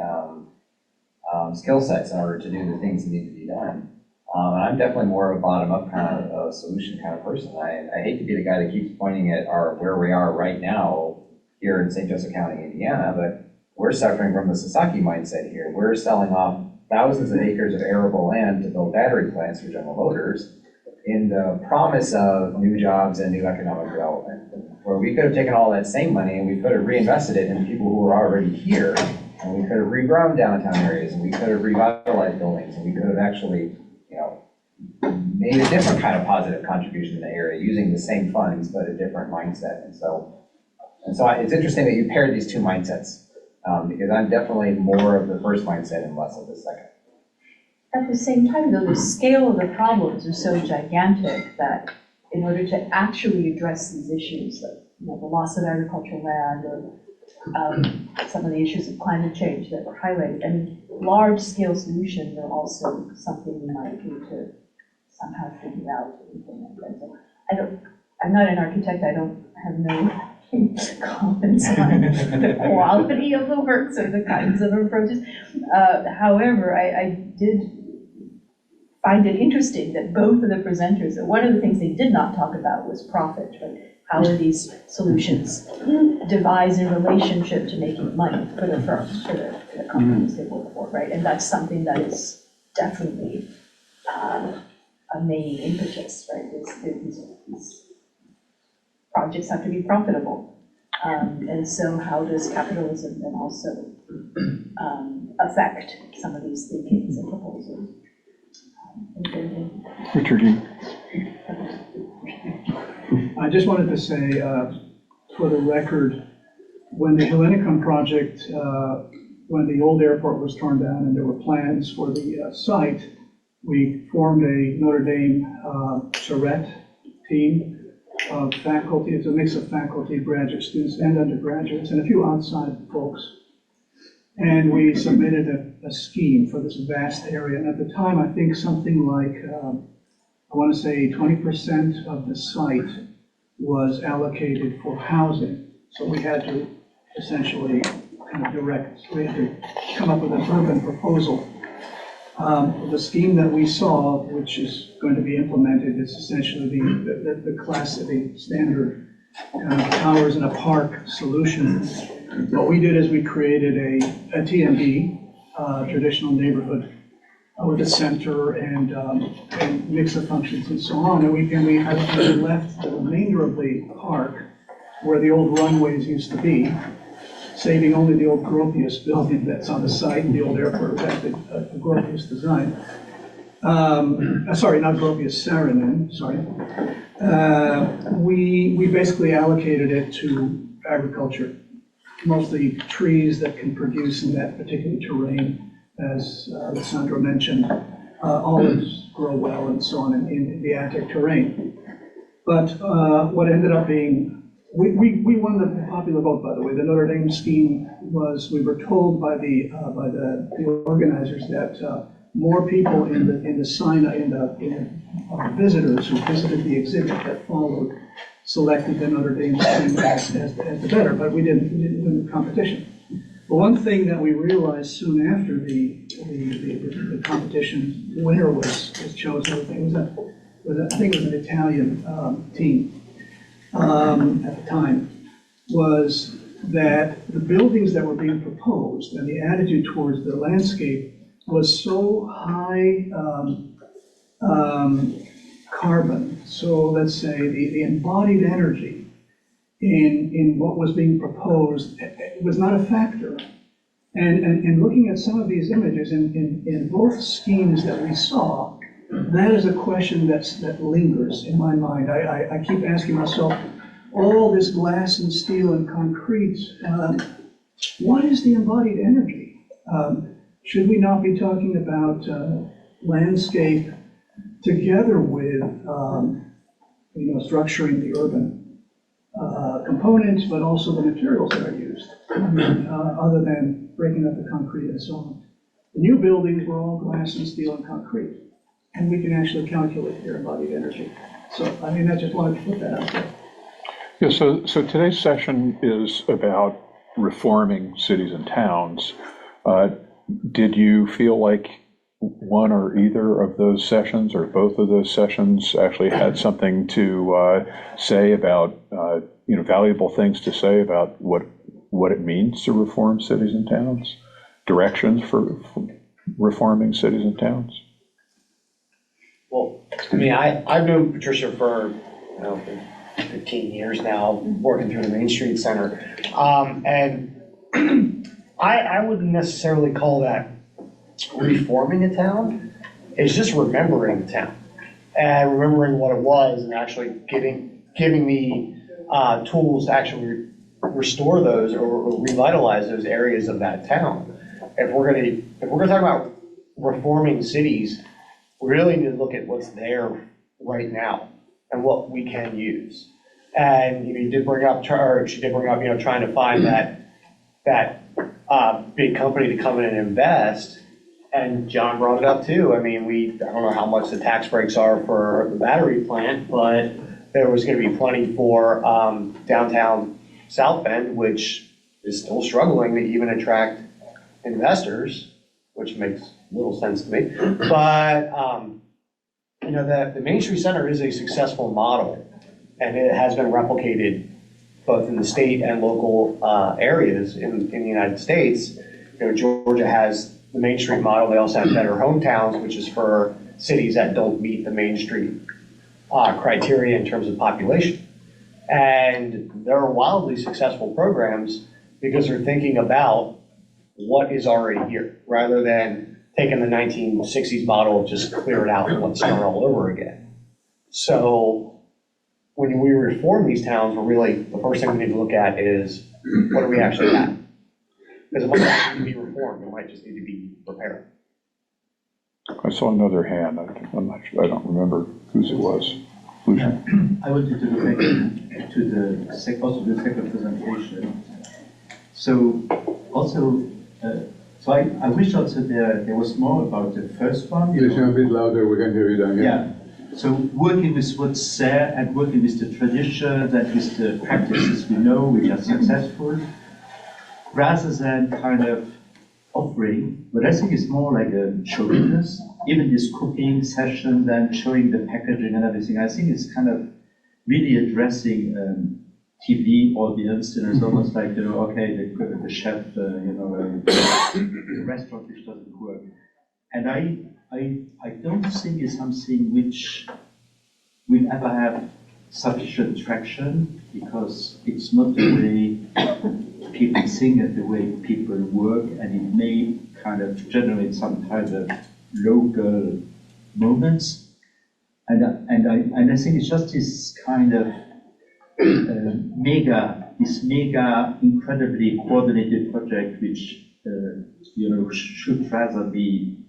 Speaker 8: skill sets in order to do the things that need to be done. And I'm definitely more of a bottom-up kind of solution kind of person. I hate to be the guy that keeps pointing at where we are right now here in St. Joseph County, Indiana, but we're suffering from the Sasaki mindset here. We're selling off thousands of acres of arable land to build battery plants for General Motors in the promise of new jobs and new economic development, where we could have taken all that same money and we could have reinvested it in people who were already here, and we could have regrown downtown areas, and we could have revitalized buildings, and we could have actually made a different kind of positive contribution in the area using the same funds but a different mindset. And so it's interesting that you paired these two mindsets because I'm definitely more of the first mindset and less of the second.
Speaker 9: At the same time, though, the scale of the problems are so gigantic that in order to actually address these issues, like the loss of agricultural land or some of the issues of climate change that were highlighted, I mean, large-scale solutions are also something we might need to somehow figure out to implement. So I'm not an architect. I don't have no comments on the quality of the works or the kinds of approaches. However, I did find it interesting that both of the presenters, one of the things they did not talk about was profit, but how are these solutions devise a relationship to making money for the firms, for the companies they work for, right? And that's something that is definitely a main impetus, right? These projects have to be profitable. And so how does capitalism then also affect some of these thinkings and proposals?
Speaker 1: Richard,
Speaker 10: I just wanted to say, for the record, when the Hellenicum project, when the old airport was torn down and there were plans for the site, we formed a Notre Dame charrette team of faculty. It's a mix of faculty, graduate students, and undergraduates, and a few outside folks. And we submitted a scheme for this vast area. And at the time, I think something like, I want to say 20% of the site was allocated for housing. So we had to essentially kind of we had to come up with an urban proposal. The scheme that we saw, which is going to be implemented, is essentially the standard towers in a park solution. What we did is we created a TND, traditional neighborhood, with a center and mix of functions and so on. And we left the remainder of the park where the old runways used to be, saving only the old Gropius building that's on the site. The old airport was actually a Gropius design. Sorry, not Gropius, Saarinen, sorry. We basically allocated it to agriculture, mostly trees that can produce in that particular terrain. As Sandra mentioned, olives grow well and so on in the Attic terrain. But what ended up being, we won the popular vote, by the way. The Notre Dame scheme was, we were told by the organizers that more people in the visitors who visited the exhibit that followed selected the Notre Dame scheme as the better, but we didn't win the competition. But one thing that we realized soon after the competition winner was chosen, I think it was an Italian team at the time, was that the buildings that were being proposed and the attitude towards the landscape was so high carbon, so let's say the embodied energy in what was being proposed was not a factor. And looking at some of these images in both schemes that we saw, that is a question that lingers in my mind. I keep asking myself, all this glass and steel and concrete, what is the embodied energy? Should we not be talking about landscape together with structuring the urban components, but also the materials that are used, other than breaking up the concrete and so on? The new buildings were all glass and steel and concrete, and we can actually calculate their embodied energy. So, I mean, I just wanted to put that out there.
Speaker 1: Yeah, so today's session is about reforming cities and towns. Did you feel like one or either of those sessions or both of those sessions actually had something to say about, valuable things to say about what it means to reform cities and towns? Directions for reforming cities and towns?
Speaker 11: Well, I mean, I've known Patricia for 15 years now, working through the Main Street Center. And I wouldn't necessarily call that reforming a town. It's just remembering the town and remembering what it was and actually giving the tools to actually restore those or revitalize those areas of that town. If we're gonna talk about reforming cities, we really need to look at what's there right now and what we can use. And she did bring up, trying to find that big company to come in and invest. And John brought it up too. I mean, I don't know how much the tax breaks are for the battery plant, but there was going to be plenty for downtown South Bend, which is still struggling to even attract investors, which makes little sense to me. But the Main Street Center is a successful model, and it has been replicated both in the state and local areas in the United States. Georgia has the Main Street model. They also have Better Hometowns, which is for cities that don't meet the Main Street criteria in terms of population. And they're wildly successful programs because they're thinking about what is already here, rather than taking the 1960s model and just clear it out and let's start all over again. So when we reform these towns, we're really, the first thing we need to look at is what do we actually have? Because it might not need to be reformed, it might just need to be repaired.
Speaker 1: I saw another hand. I'm not sure. I don't remember whose it was.
Speaker 7: I wanted to go back to the second presentation. So also, I wish also there was more about the first one.
Speaker 12: Please a bit louder. We can hear you down here.
Speaker 7: Yeah. So working with what's there and working with the traditions and with the practices we know which are successful, rather than kind of offering what I think is more like a show business. Even this cooking session, then showing the packaging and everything, I think it's kind of really addressing TV audience. It's almost like, okay, the chef, the restaurant which doesn't work. And I don't think it's something which will ever have sufficient traction, because it's not the way people think and the way people work, and it may kind of generate some kind of local moments. And I think it's just this kind of mega, incredibly coordinated project, which should rather be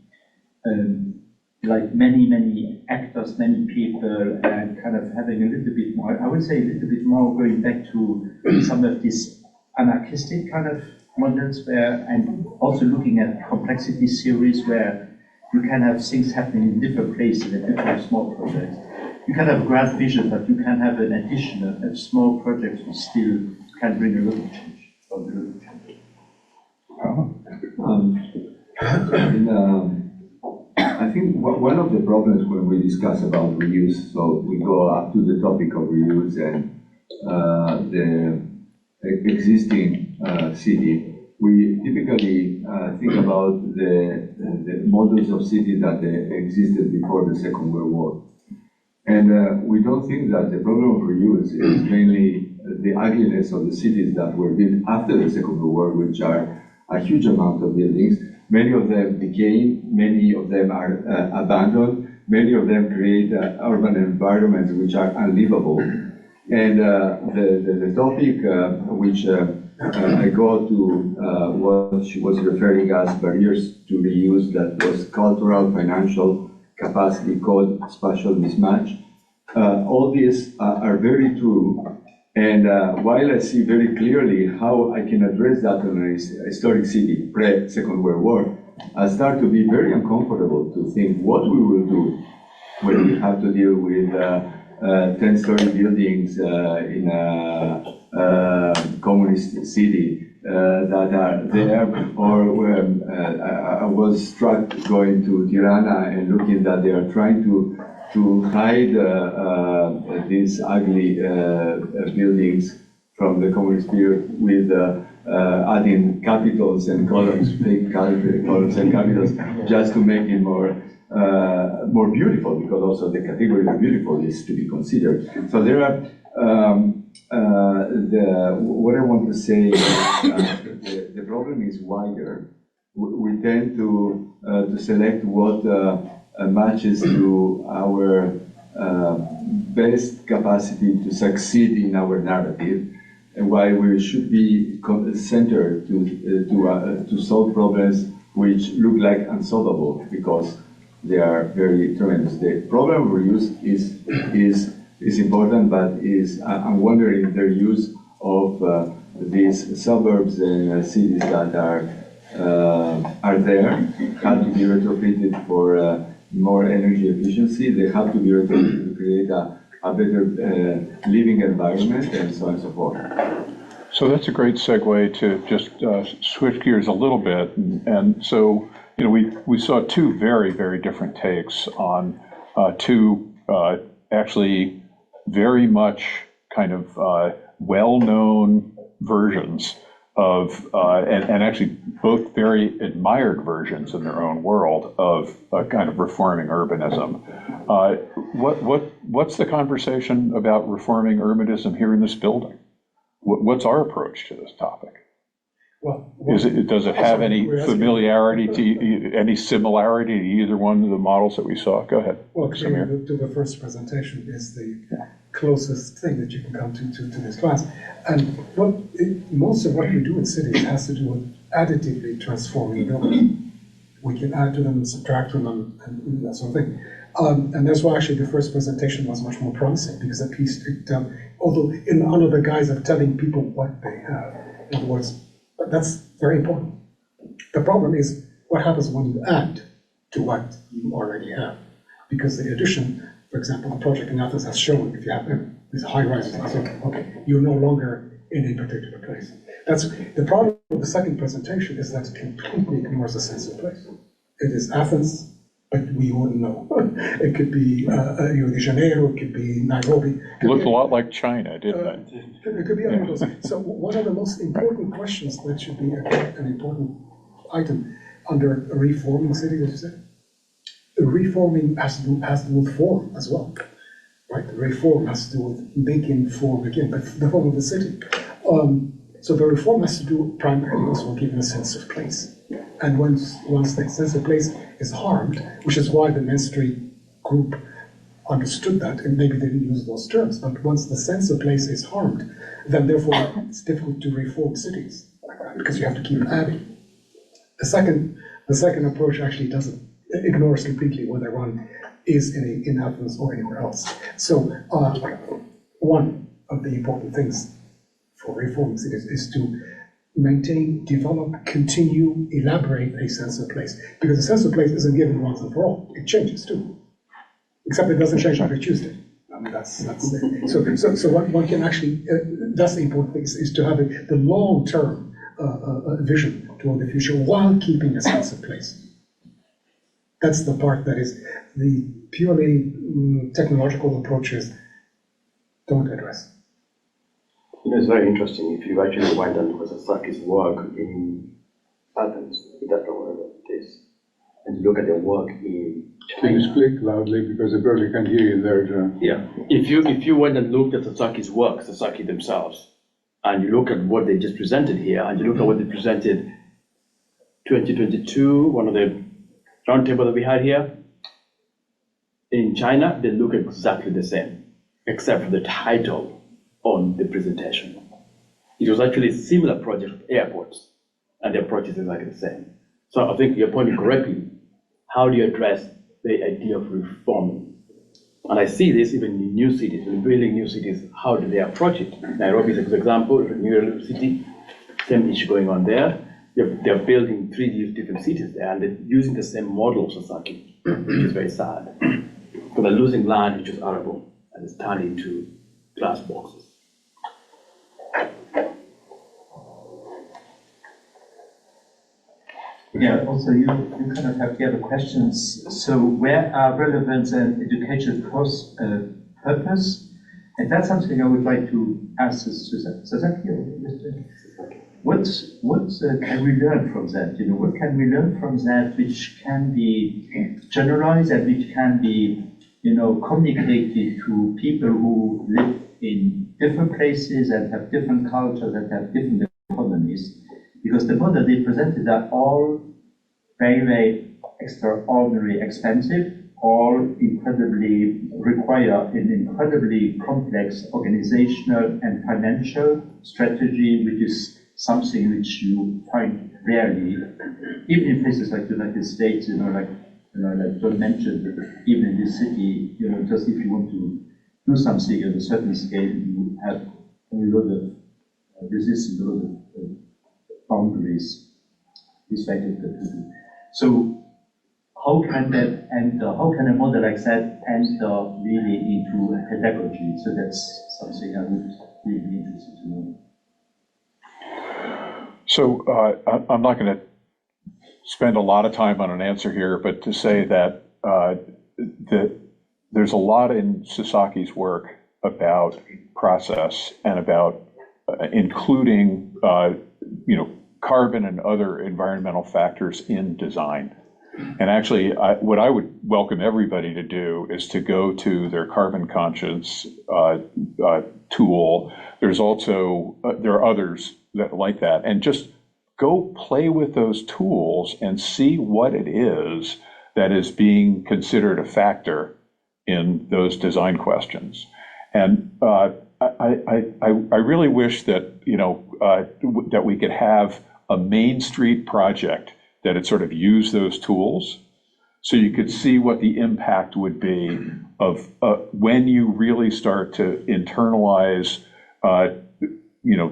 Speaker 7: like many actors, many people, and kind of having a little bit more, I would say a little bit more going back to some of these anarchistic kind of models, where, and also looking at complexity theories where you can have things happening in different places and different small projects. You can have grand vision, but you can have an addition of small projects which still can bring a lot of change.
Speaker 5: I think one of the problems when we discuss about reuse, so we go up to the topic of reuse and the existing city, we typically think about the models of city that existed before the Second World War. And we don't think that the problem of reuse is mainly the ugliness of the cities that were built after the Second World War, which are a huge amount of buildings. Many of them decaying, many of them are abandoned, many of them create urban environments which are unlivable. And the topic which I go to what she was referring as barriers to reuse, that was cultural, financial, capacity, code, spatial mismatch. All these are very true. And while I see very clearly how I can address that in a historic city pre-Second World War, I start to be very uncomfortable to think what we will do when we have to deal with 10-story buildings in a communist city that are there, or where I was struck going to Tirana and looking that they are trying to hide these ugly buildings from the communist period with adding capitals and columns, fake columns and capitals, just to make it more beautiful, because also the category of beautiful is to be considered. So there are, what I want to say is the problem is wider. We tend to select what matches to our best capacity to succeed in our narrative, and why we should be centered to solve problems which look like unsolvable because they are very tremendous. The problem of reuse is important, but I'm wondering if their use of these suburbs and cities that are there have to be retrofitted for more energy efficiency. They have to be retrofitted to create a better living environment, and so on and so forth.
Speaker 1: So that's a great segue to just switch gears a little bit. And so, you know, we saw two very, very different takes on two actually very much kind of well-known versions of, and actually both very admired versions in their own world of kind of reforming urbanism. What's the conversation about reforming urbanism here in this building? What's our approach to this topic?
Speaker 13: Well,
Speaker 1: does it have any familiarity to any similarity to either one of the models that we saw? Go ahead.
Speaker 13: Well, clearly to the first presentation is the closest thing that you can come to this class. And most of what we do in cities has to do with additively transforming buildings. We can add to them, subtract from them, and that sort of thing. And that's why actually the first presentation was much more promising, because at least although under the guise of telling people what they have, in other words, that's very important. The problem is what happens when you add to what you already have, because the addition, for example, the project in Athens has shown, if you have these high rises, okay, you're no longer in a particular place. That's the problem with the second presentation, is that it completely ignores the sense of place. It is Athens, but we wouldn't know. It could be Rio de Janeiro, it could be Nairobi.
Speaker 1: It looked a lot like China, didn't it?
Speaker 13: It could be any of those. So one of the most important questions that should be an important item under a reforming city, as you said, the reforming has to do with form as well, right? The reform has to do with making form again, but the form of the city. So the reform has to do primarily also with giving a sense of place. And once the sense of place is harmed, which is why the Main Street group understood that, and maybe they didn't use those terms, but once the sense of place is harmed, then therefore it's difficult to reform cities like that, because you have to keep adding. The second approach actually ignores completely whether one is in Athens or anywhere else. So one of the important things for reforming cities is to maintain, develop, continue, elaborate a sense of place. Because the sense of place isn't given once and for all. It changes too. Except it doesn't change every Tuesday. I mean, that's it. So what one can actually, that's the important thing, is to have the long-term vision toward the future while keeping a sense of place. That's the part that is the purely technological approaches don't address.
Speaker 14: You know, it's very interesting if you actually wind down to Sasaki's work in Athens, if that's not wherever it is, and you look at their work in China.
Speaker 12: Can you speak loudly, because I barely can hear you there, John?
Speaker 14: Yeah. If you went and looked at Sasaki's work, Sasaki themselves, and you look at what they just presented here, and you look at what they presented 2022, one of the roundtable that we had here, In China, they look exactly the same, except for the title on the presentation. It was actually a similar project with airports, and the approach is exactly the same. So I think you're pointing correctly. How do you address the idea of reforming? And I see this even in new cities, when building new cities, how do they approach it? Nairobi is a good example, a new city, same issue going on there. They're building 3 different cities there, and they're using the same model of Sasaki, which is very sad. But they're losing land, which is arable, and it's turned into glass boxes.
Speaker 7: Yeah, also you kind of have the other questions. So where are relevance and educational purpose? And that's something I would like to ask Sasaki or Mr. What can we learn from that? You know, what can we learn from that which can be generalized and which can be, you know, communicated to people who live in different places and have different cultures and have different economies? Because the models they presented are all very, very extraordinarily expensive, all incredibly require an incredibly complex organizational and financial strategy, which is something which you find rarely, even in places like the United States, like John mentioned, even in this city, just if you want to do something at a certain scale, you have a lot of resistance, a lot of boundaries respected. So how can that enter, how can a model like that enter really into pedagogy? So that's something I would really be interested to know.
Speaker 1: So I'm not going to spend a lot of time on an answer here, but to say that there's a lot in Sasaki's work about process and about including carbon and other environmental factors in design. And actually, what I would welcome everybody to do is to go to their carbon conscience tool. There's also, there are others that like that, and just go play with those tools and see what it is that is being considered a factor in those design questions. And I really wish that, that we could have a Main Street project that had sort of used those tools, so you could see what the impact would be of when you really start to internalize,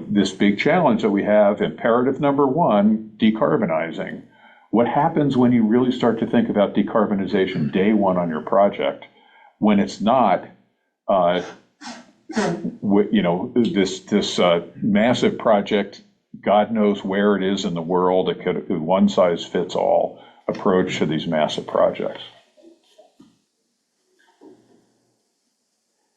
Speaker 1: this big challenge that we have. Imperative number one, decarbonizing. What happens when you really start to think about decarbonization day one on your project, when it's not, this massive project, God knows where it is in the world. It could be one size fits all approach to these massive projects.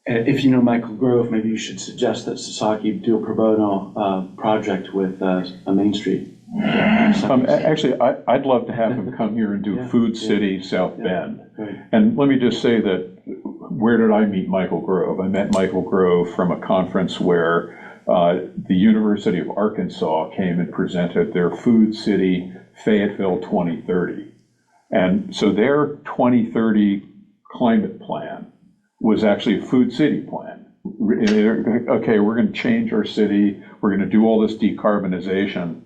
Speaker 14: If you know Michael Grove, maybe you should suggest that Sasaki do a pro bono project with a Main Street.
Speaker 1: Actually, I'd love to have him come here and do Food City South Bend.
Speaker 14: Right.
Speaker 1: And let me just say that, where did I meet Michael Grove? I met Michael Grove from a conference where the University of Arkansas came and presented their Food City Fayetteville 2030. And so their 2030 climate plan was actually a food city plan. Okay, we're going to change our city. We're going to do all this decarbonization.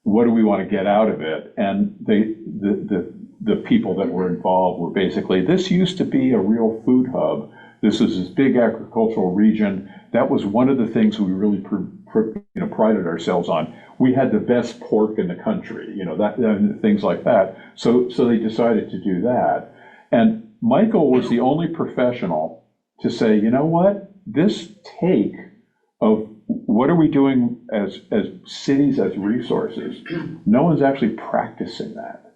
Speaker 1: What do we want to get out of it? And the people that were involved were basically, this used to be a real food hub. This is this big agricultural region. That was one of the things we really prided ourselves on. We had the best pork in the country, things like that. So they decided to do that. And Michael was the only professional to say, you know what, this take of what are we doing as cities, as resources, no one's actually practicing that.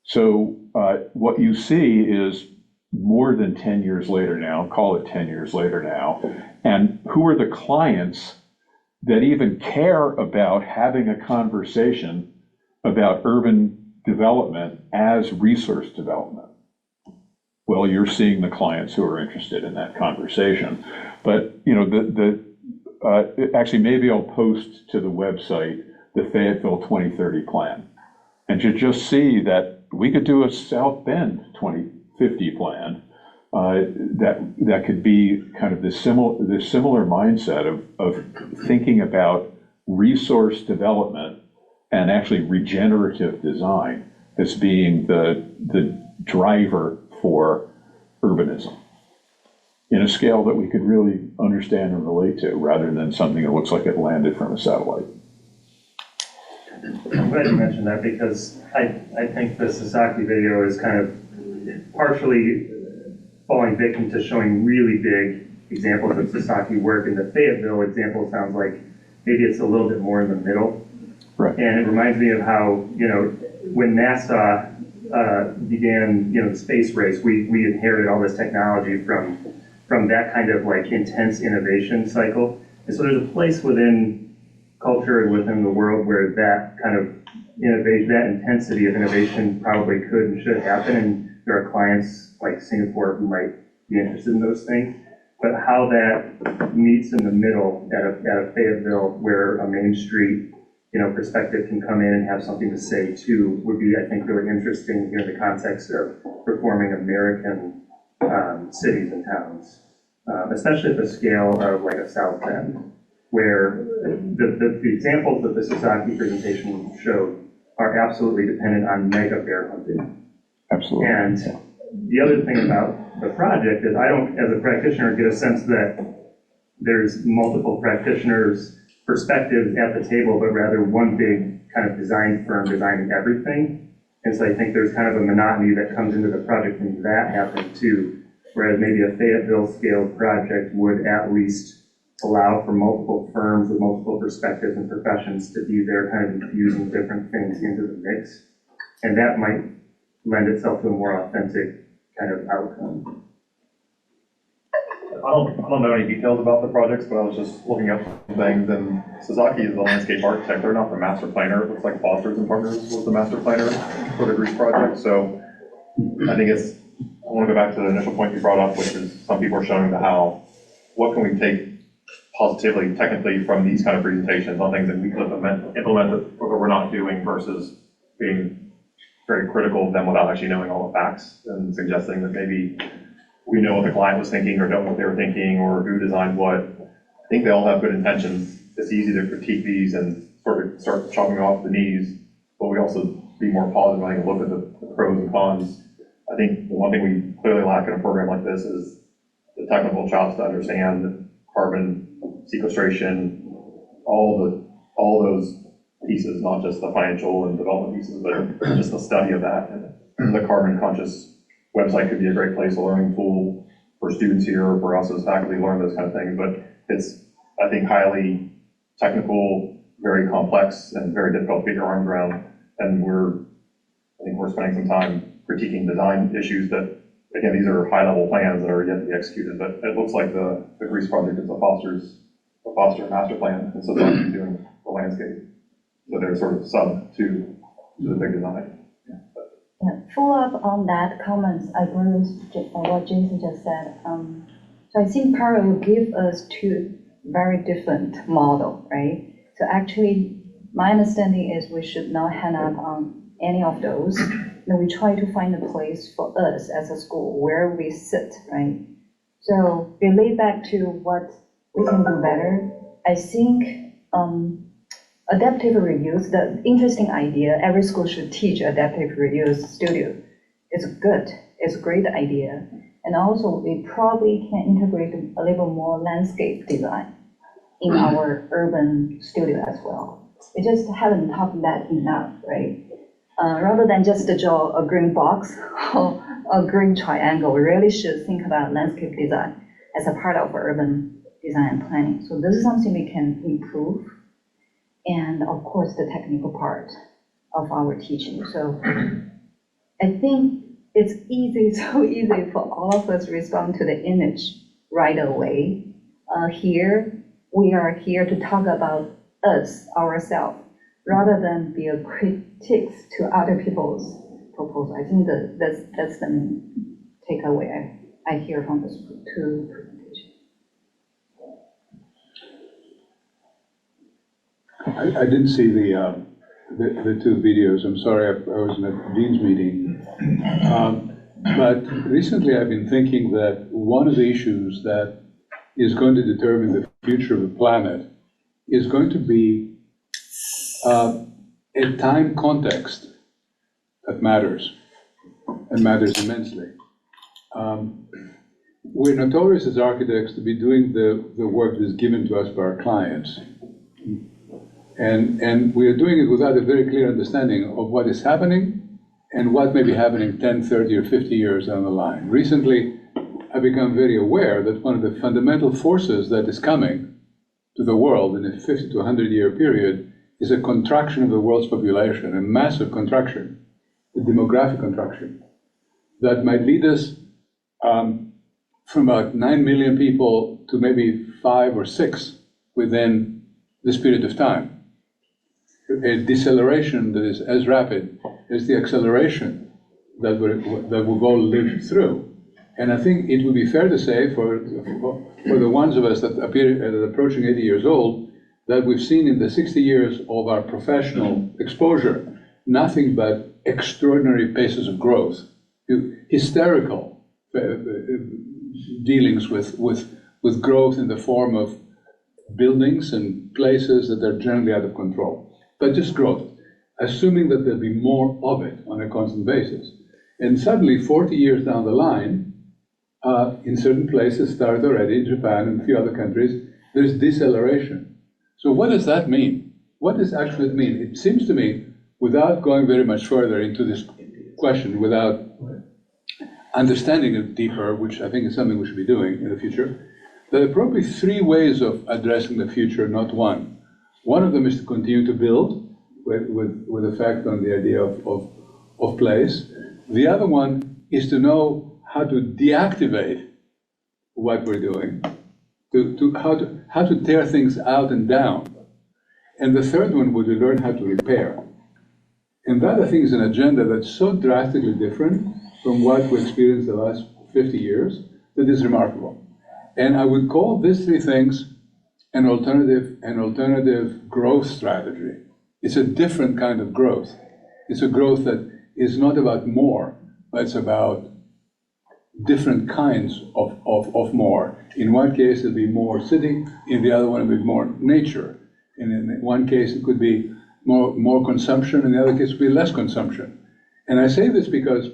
Speaker 1: So what you see is more than 10 years later now, call it 10 years later now, and who are the clients that even care about having a conversation about urban development as resource development? Well, you're seeing the clients who are interested in that conversation. But, actually, maybe I'll post to the website the Fayetteville 2030 plan, and to just see that we could do a South Bend 2050 plan that could be kind of this similar mindset of thinking about resource development and actually regenerative design as being the driver for urbanism in a scale that we could really understand and relate to, rather than something that looks like it landed from a satellite.
Speaker 15: I'm glad you mentioned that, because I think the Sasaki video is kind of partially falling victim to showing really big examples of Sasaki work, and the Fayetteville example sounds like maybe it's a little bit more in the middle.
Speaker 1: Right.
Speaker 15: And it reminds me of how, when NASA began, the space race, we inherited all this technology from that kind of like intense innovation cycle. And so there's a place within culture and within the world where that kind of innovation, that intensity of innovation probably could and should happen. And there are clients like Singapore who might be interested in those things. But how that meets in the middle at a Fayetteville, where a Main Street perspective can come in and have something to say too, would be, I think, really interesting in the context of performing American cities and towns, especially at the scale of like a South Bend, where the examples that the Sasaki presentation showed are absolutely dependent on mega bear hunting.
Speaker 1: Absolutely.
Speaker 15: And the other thing about the project is I don't, as a practitioner, get a sense that there's multiple practitioners' perspectives at the table, but rather one big kind of design firm designing everything. And so I think there's kind of a monotony that comes into the project when that happens too, whereas maybe a Fayetteville scale project would at least allow for multiple firms with multiple perspectives and professions to be there kind of infusing different things into the mix. And that might lend itself to a more authentic kind of outcome.
Speaker 16: I don't know any details about the projects, but I was just looking up some things, and Sasaki is the landscape architect. They're not the master planner. It looks like Foster's and Partners was the master planner for the Greece project. So I think I want to go back to the initial point you brought up, which is some people are showing what can we take positively, technically, from these kind of presentations on things that we could implement that we're not doing, versus being very critical of them without actually knowing all the facts and suggesting that maybe we know what the client was thinking or don't know what they were thinking or who designed what. I think they all have good intentions. It's easy to critique these and sort of start chopping off the knees, but we also be more positive and look at the pros and cons. I think the one thing we clearly lack in a program like this is the technical chops to understand carbon sequestration, all those pieces, not just the financial and development pieces, but just the study of that. And the carbon conscious website could be a great place, a learning tool for students here, or for us as faculty to learn those kind of things. But it's, I think, highly technical, very complex, and very difficult to get your arms around. And I think we're spending some time critiquing design issues that, again, these are high-level plans that are yet to be executed. But it looks like the Greece project is a Foster master plan, and so they're doing the landscape. So they're sort of sub to the big design.
Speaker 17: Yeah, follow up on that comments, I agree with what Jason just said. So I think parallel give us two very different model, right? So actually, my understanding is we should not hang up on any of those. Then we try to find a place for us as a school where we sit, right? So relate back to what we can do better. I think adaptive reuse, the interesting idea, every school should teach adaptive reuse studio. It's good, it's a great idea. And also we probably can integrate a little more landscape design in our urban studio as well. We just haven't talked that enough, right? Rather than just draw a green box or a green triangle, we really should think about landscape design as a part of urban design and planning. So this is something we can improve. And of course, the technical part of our teaching. So I think it's so easy for all of us to respond to the image right away. Here, we are here to talk about us, ourselves, rather than be a critics to other people's proposal. I think that's the main takeaway I hear from this two presentations.
Speaker 12: I didn't see the two videos. I'm sorry, I was in a dean's meeting. But recently I've been thinking that one of the issues that is going to determine the future of the planet is going to be a time context that matters, and matters immensely. We're notorious as architects to be doing the work that's given to us by our clients. And we are doing it without a very clear understanding of what is happening and what may be happening 10, 30, or 50 years down the line. Recently, I've become very aware that one of the fundamental forces that is coming to the world in a 50 to 100-year period is a contraction of the world's population, a massive contraction, a demographic contraction, that might lead us from about 9 million people to maybe 5 or 6 within this period of time. A deceleration that is as rapid as the acceleration that we've all lived through. And I think it would be fair to say for the ones of us that appear approaching 80 years old, that we've seen in the 60 years of our professional exposure, nothing but extraordinary paces of growth, hysterical dealings with growth in the form of buildings and places that are generally out of control. But just growth, assuming that there'll be more of it on a constant basis. And suddenly, 40 years down the line, in certain places, started already, Japan and a few other countries, there's deceleration. So what does that mean? What does actually it mean? It seems to me, without going very much further into this question, without understanding it deeper, which I think is something we should be doing in the future, there are probably 3 ways of addressing the future, not one. One of them is to continue to build with effect on the idea of place. The other one is to know how to deactivate what we're doing, how to tear things out and down. And the third one would be learn how to repair. And that, I think, is an agenda that's so drastically different from what we experienced the last 50 years that is remarkable. And I would call these 3 things an alternative growth strategy. It's a different kind of growth. It's a growth that is not about more, but it's about different kinds of more. In one case, it'll be more city. In the other one, it'll be more nature. And in one case, it could be more consumption. In the other case, it could be less consumption. And I say this because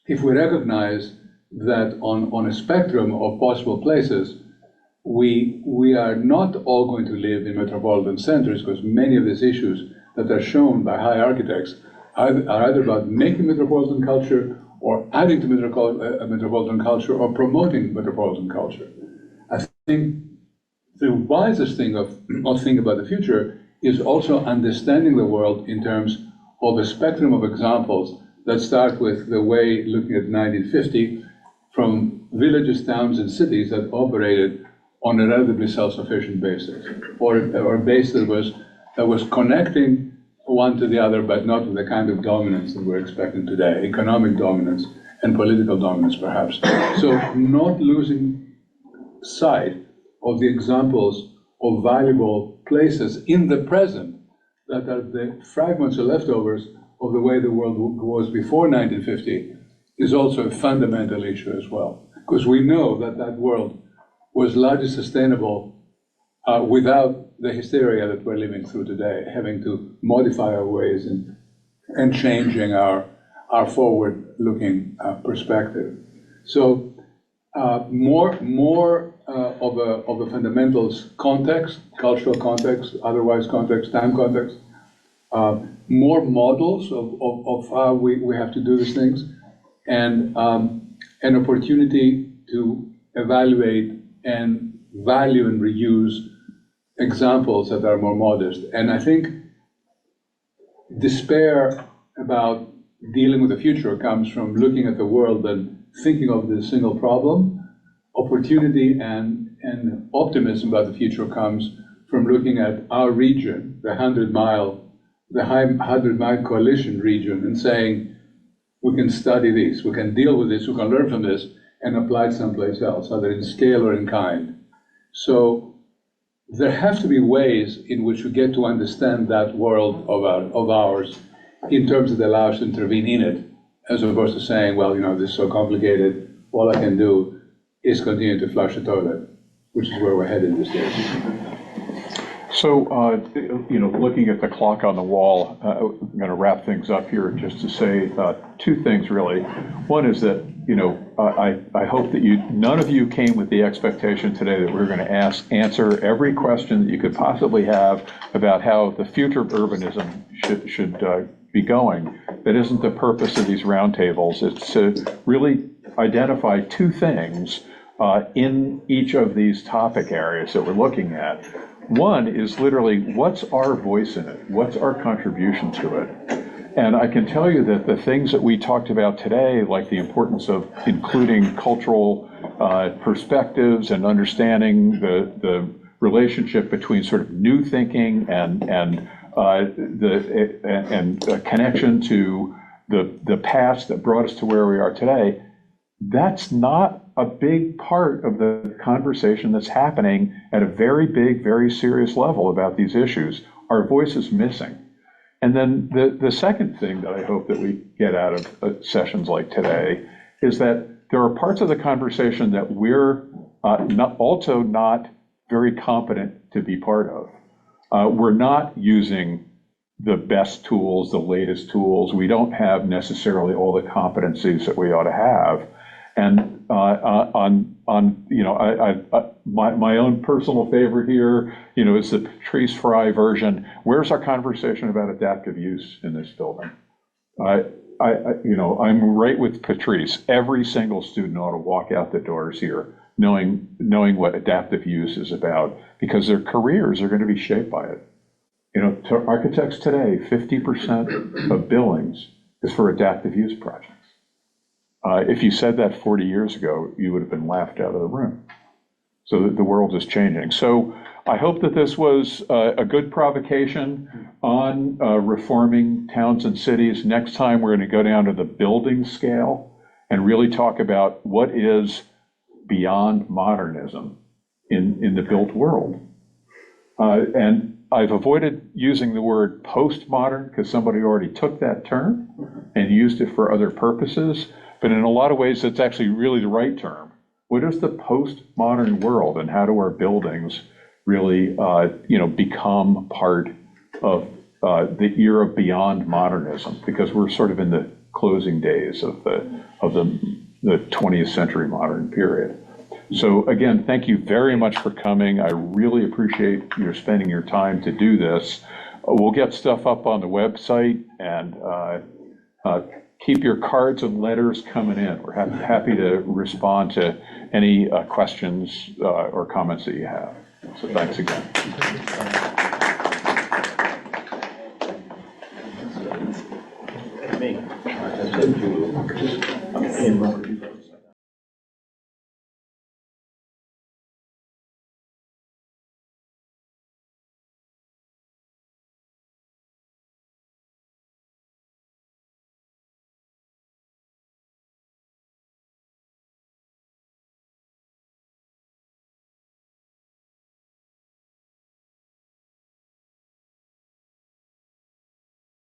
Speaker 12: if we recognize that on a spectrum of possible places, we are not all going to live in metropolitan centers, because many of these issues that are shown by high architects are either about making metropolitan culture or adding to metropolitan culture or promoting metropolitan culture. I think the wisest thing of thinking about the future is also understanding the world in terms of a spectrum of examples that start with the way, looking at 1950, from villages, towns, and cities that operated on a relatively self-sufficient basis, or a base that was connecting one to the other, but not with the kind of dominance that we're expecting today, economic dominance and political dominance, perhaps. So not losing sight of the examples of valuable places in the present that are the fragments or leftovers of the way the world was before 1950 is also a fundamental issue as well. Because we know that that world was largely sustainable without the hysteria that we're living through today, having to modify our ways and changing our forward-looking perspective. So more of a fundamentals context, cultural context, otherwise context, time context, more models of how we have to do these things, and an opportunity to evaluate and value and reuse examples that are more modest. And I think despair about dealing with the future comes from looking at the world and thinking of the single problem. Opportunity and optimism about the future comes from looking at our region, the 100-mile coalition region, and saying, we can study this, we can deal with this, we can learn from this, and apply it someplace else, either in scale or in kind. So there have to be ways in which we get to understand that world of ours in terms that allow us to intervene in it as opposed to saying, well, this is so complicated, all I can do is continue to flush the toilet, which is where we're headed these days.
Speaker 1: So, looking at the clock on the wall, I'm going to wrap things up here just to say two things, really. One is that, I hope that none of you came with the expectation today that we're going to answer every question that you could possibly have about how the future of urbanism should be going. That isn't the purpose of these roundtables. It's to really identify two things in each of these topic areas that we're looking at. One is literally, what's our voice in it? What's our contribution to it? And I can tell you that the things that we talked about today, like the importance of including cultural perspectives and understanding the relationship between sort of new thinking and the connection to the past that brought us to where we are today, that's not a big part of the conversation that's happening at a very big, very serious level about these issues. Our voice is missing. And then the second thing that I hope that we get out of sessions like today is that there are parts of the conversation that we're also not very competent to be part of. We're not using the best tools, the latest tools. We don't have necessarily all the competencies that we ought to have. And my own personal favorite here, is the Patrice Frey version. Where's our conversation about adaptive use in this building? I'm right with Patrice. Every single student ought to walk out the doors here knowing what adaptive use is about, because their careers are going to be shaped by it. To architects today, 50% of billings is for adaptive use projects. If you said that 40 years ago, you would have been laughed out of the room. So the world is changing. So I hope that this was a good provocation on reforming towns and cities. Next time, we're going to go down to the building scale and really talk about what is beyond modernism in the built world. And I've avoided using the word postmodern because somebody already took that term and used it for other purposes. But in a lot of ways, it's actually really the right term. What is the postmodern world, and how do our buildings really, become part of the era beyond modernism? Because we're sort of in the closing days of the 20th century modern period. So again, thank you very much for coming. I really appreciate your spending your time to do this. We'll get stuff up on the website, and keep your cards and letters coming in. We're happy to respond to any questions or comments that you have. So thanks again.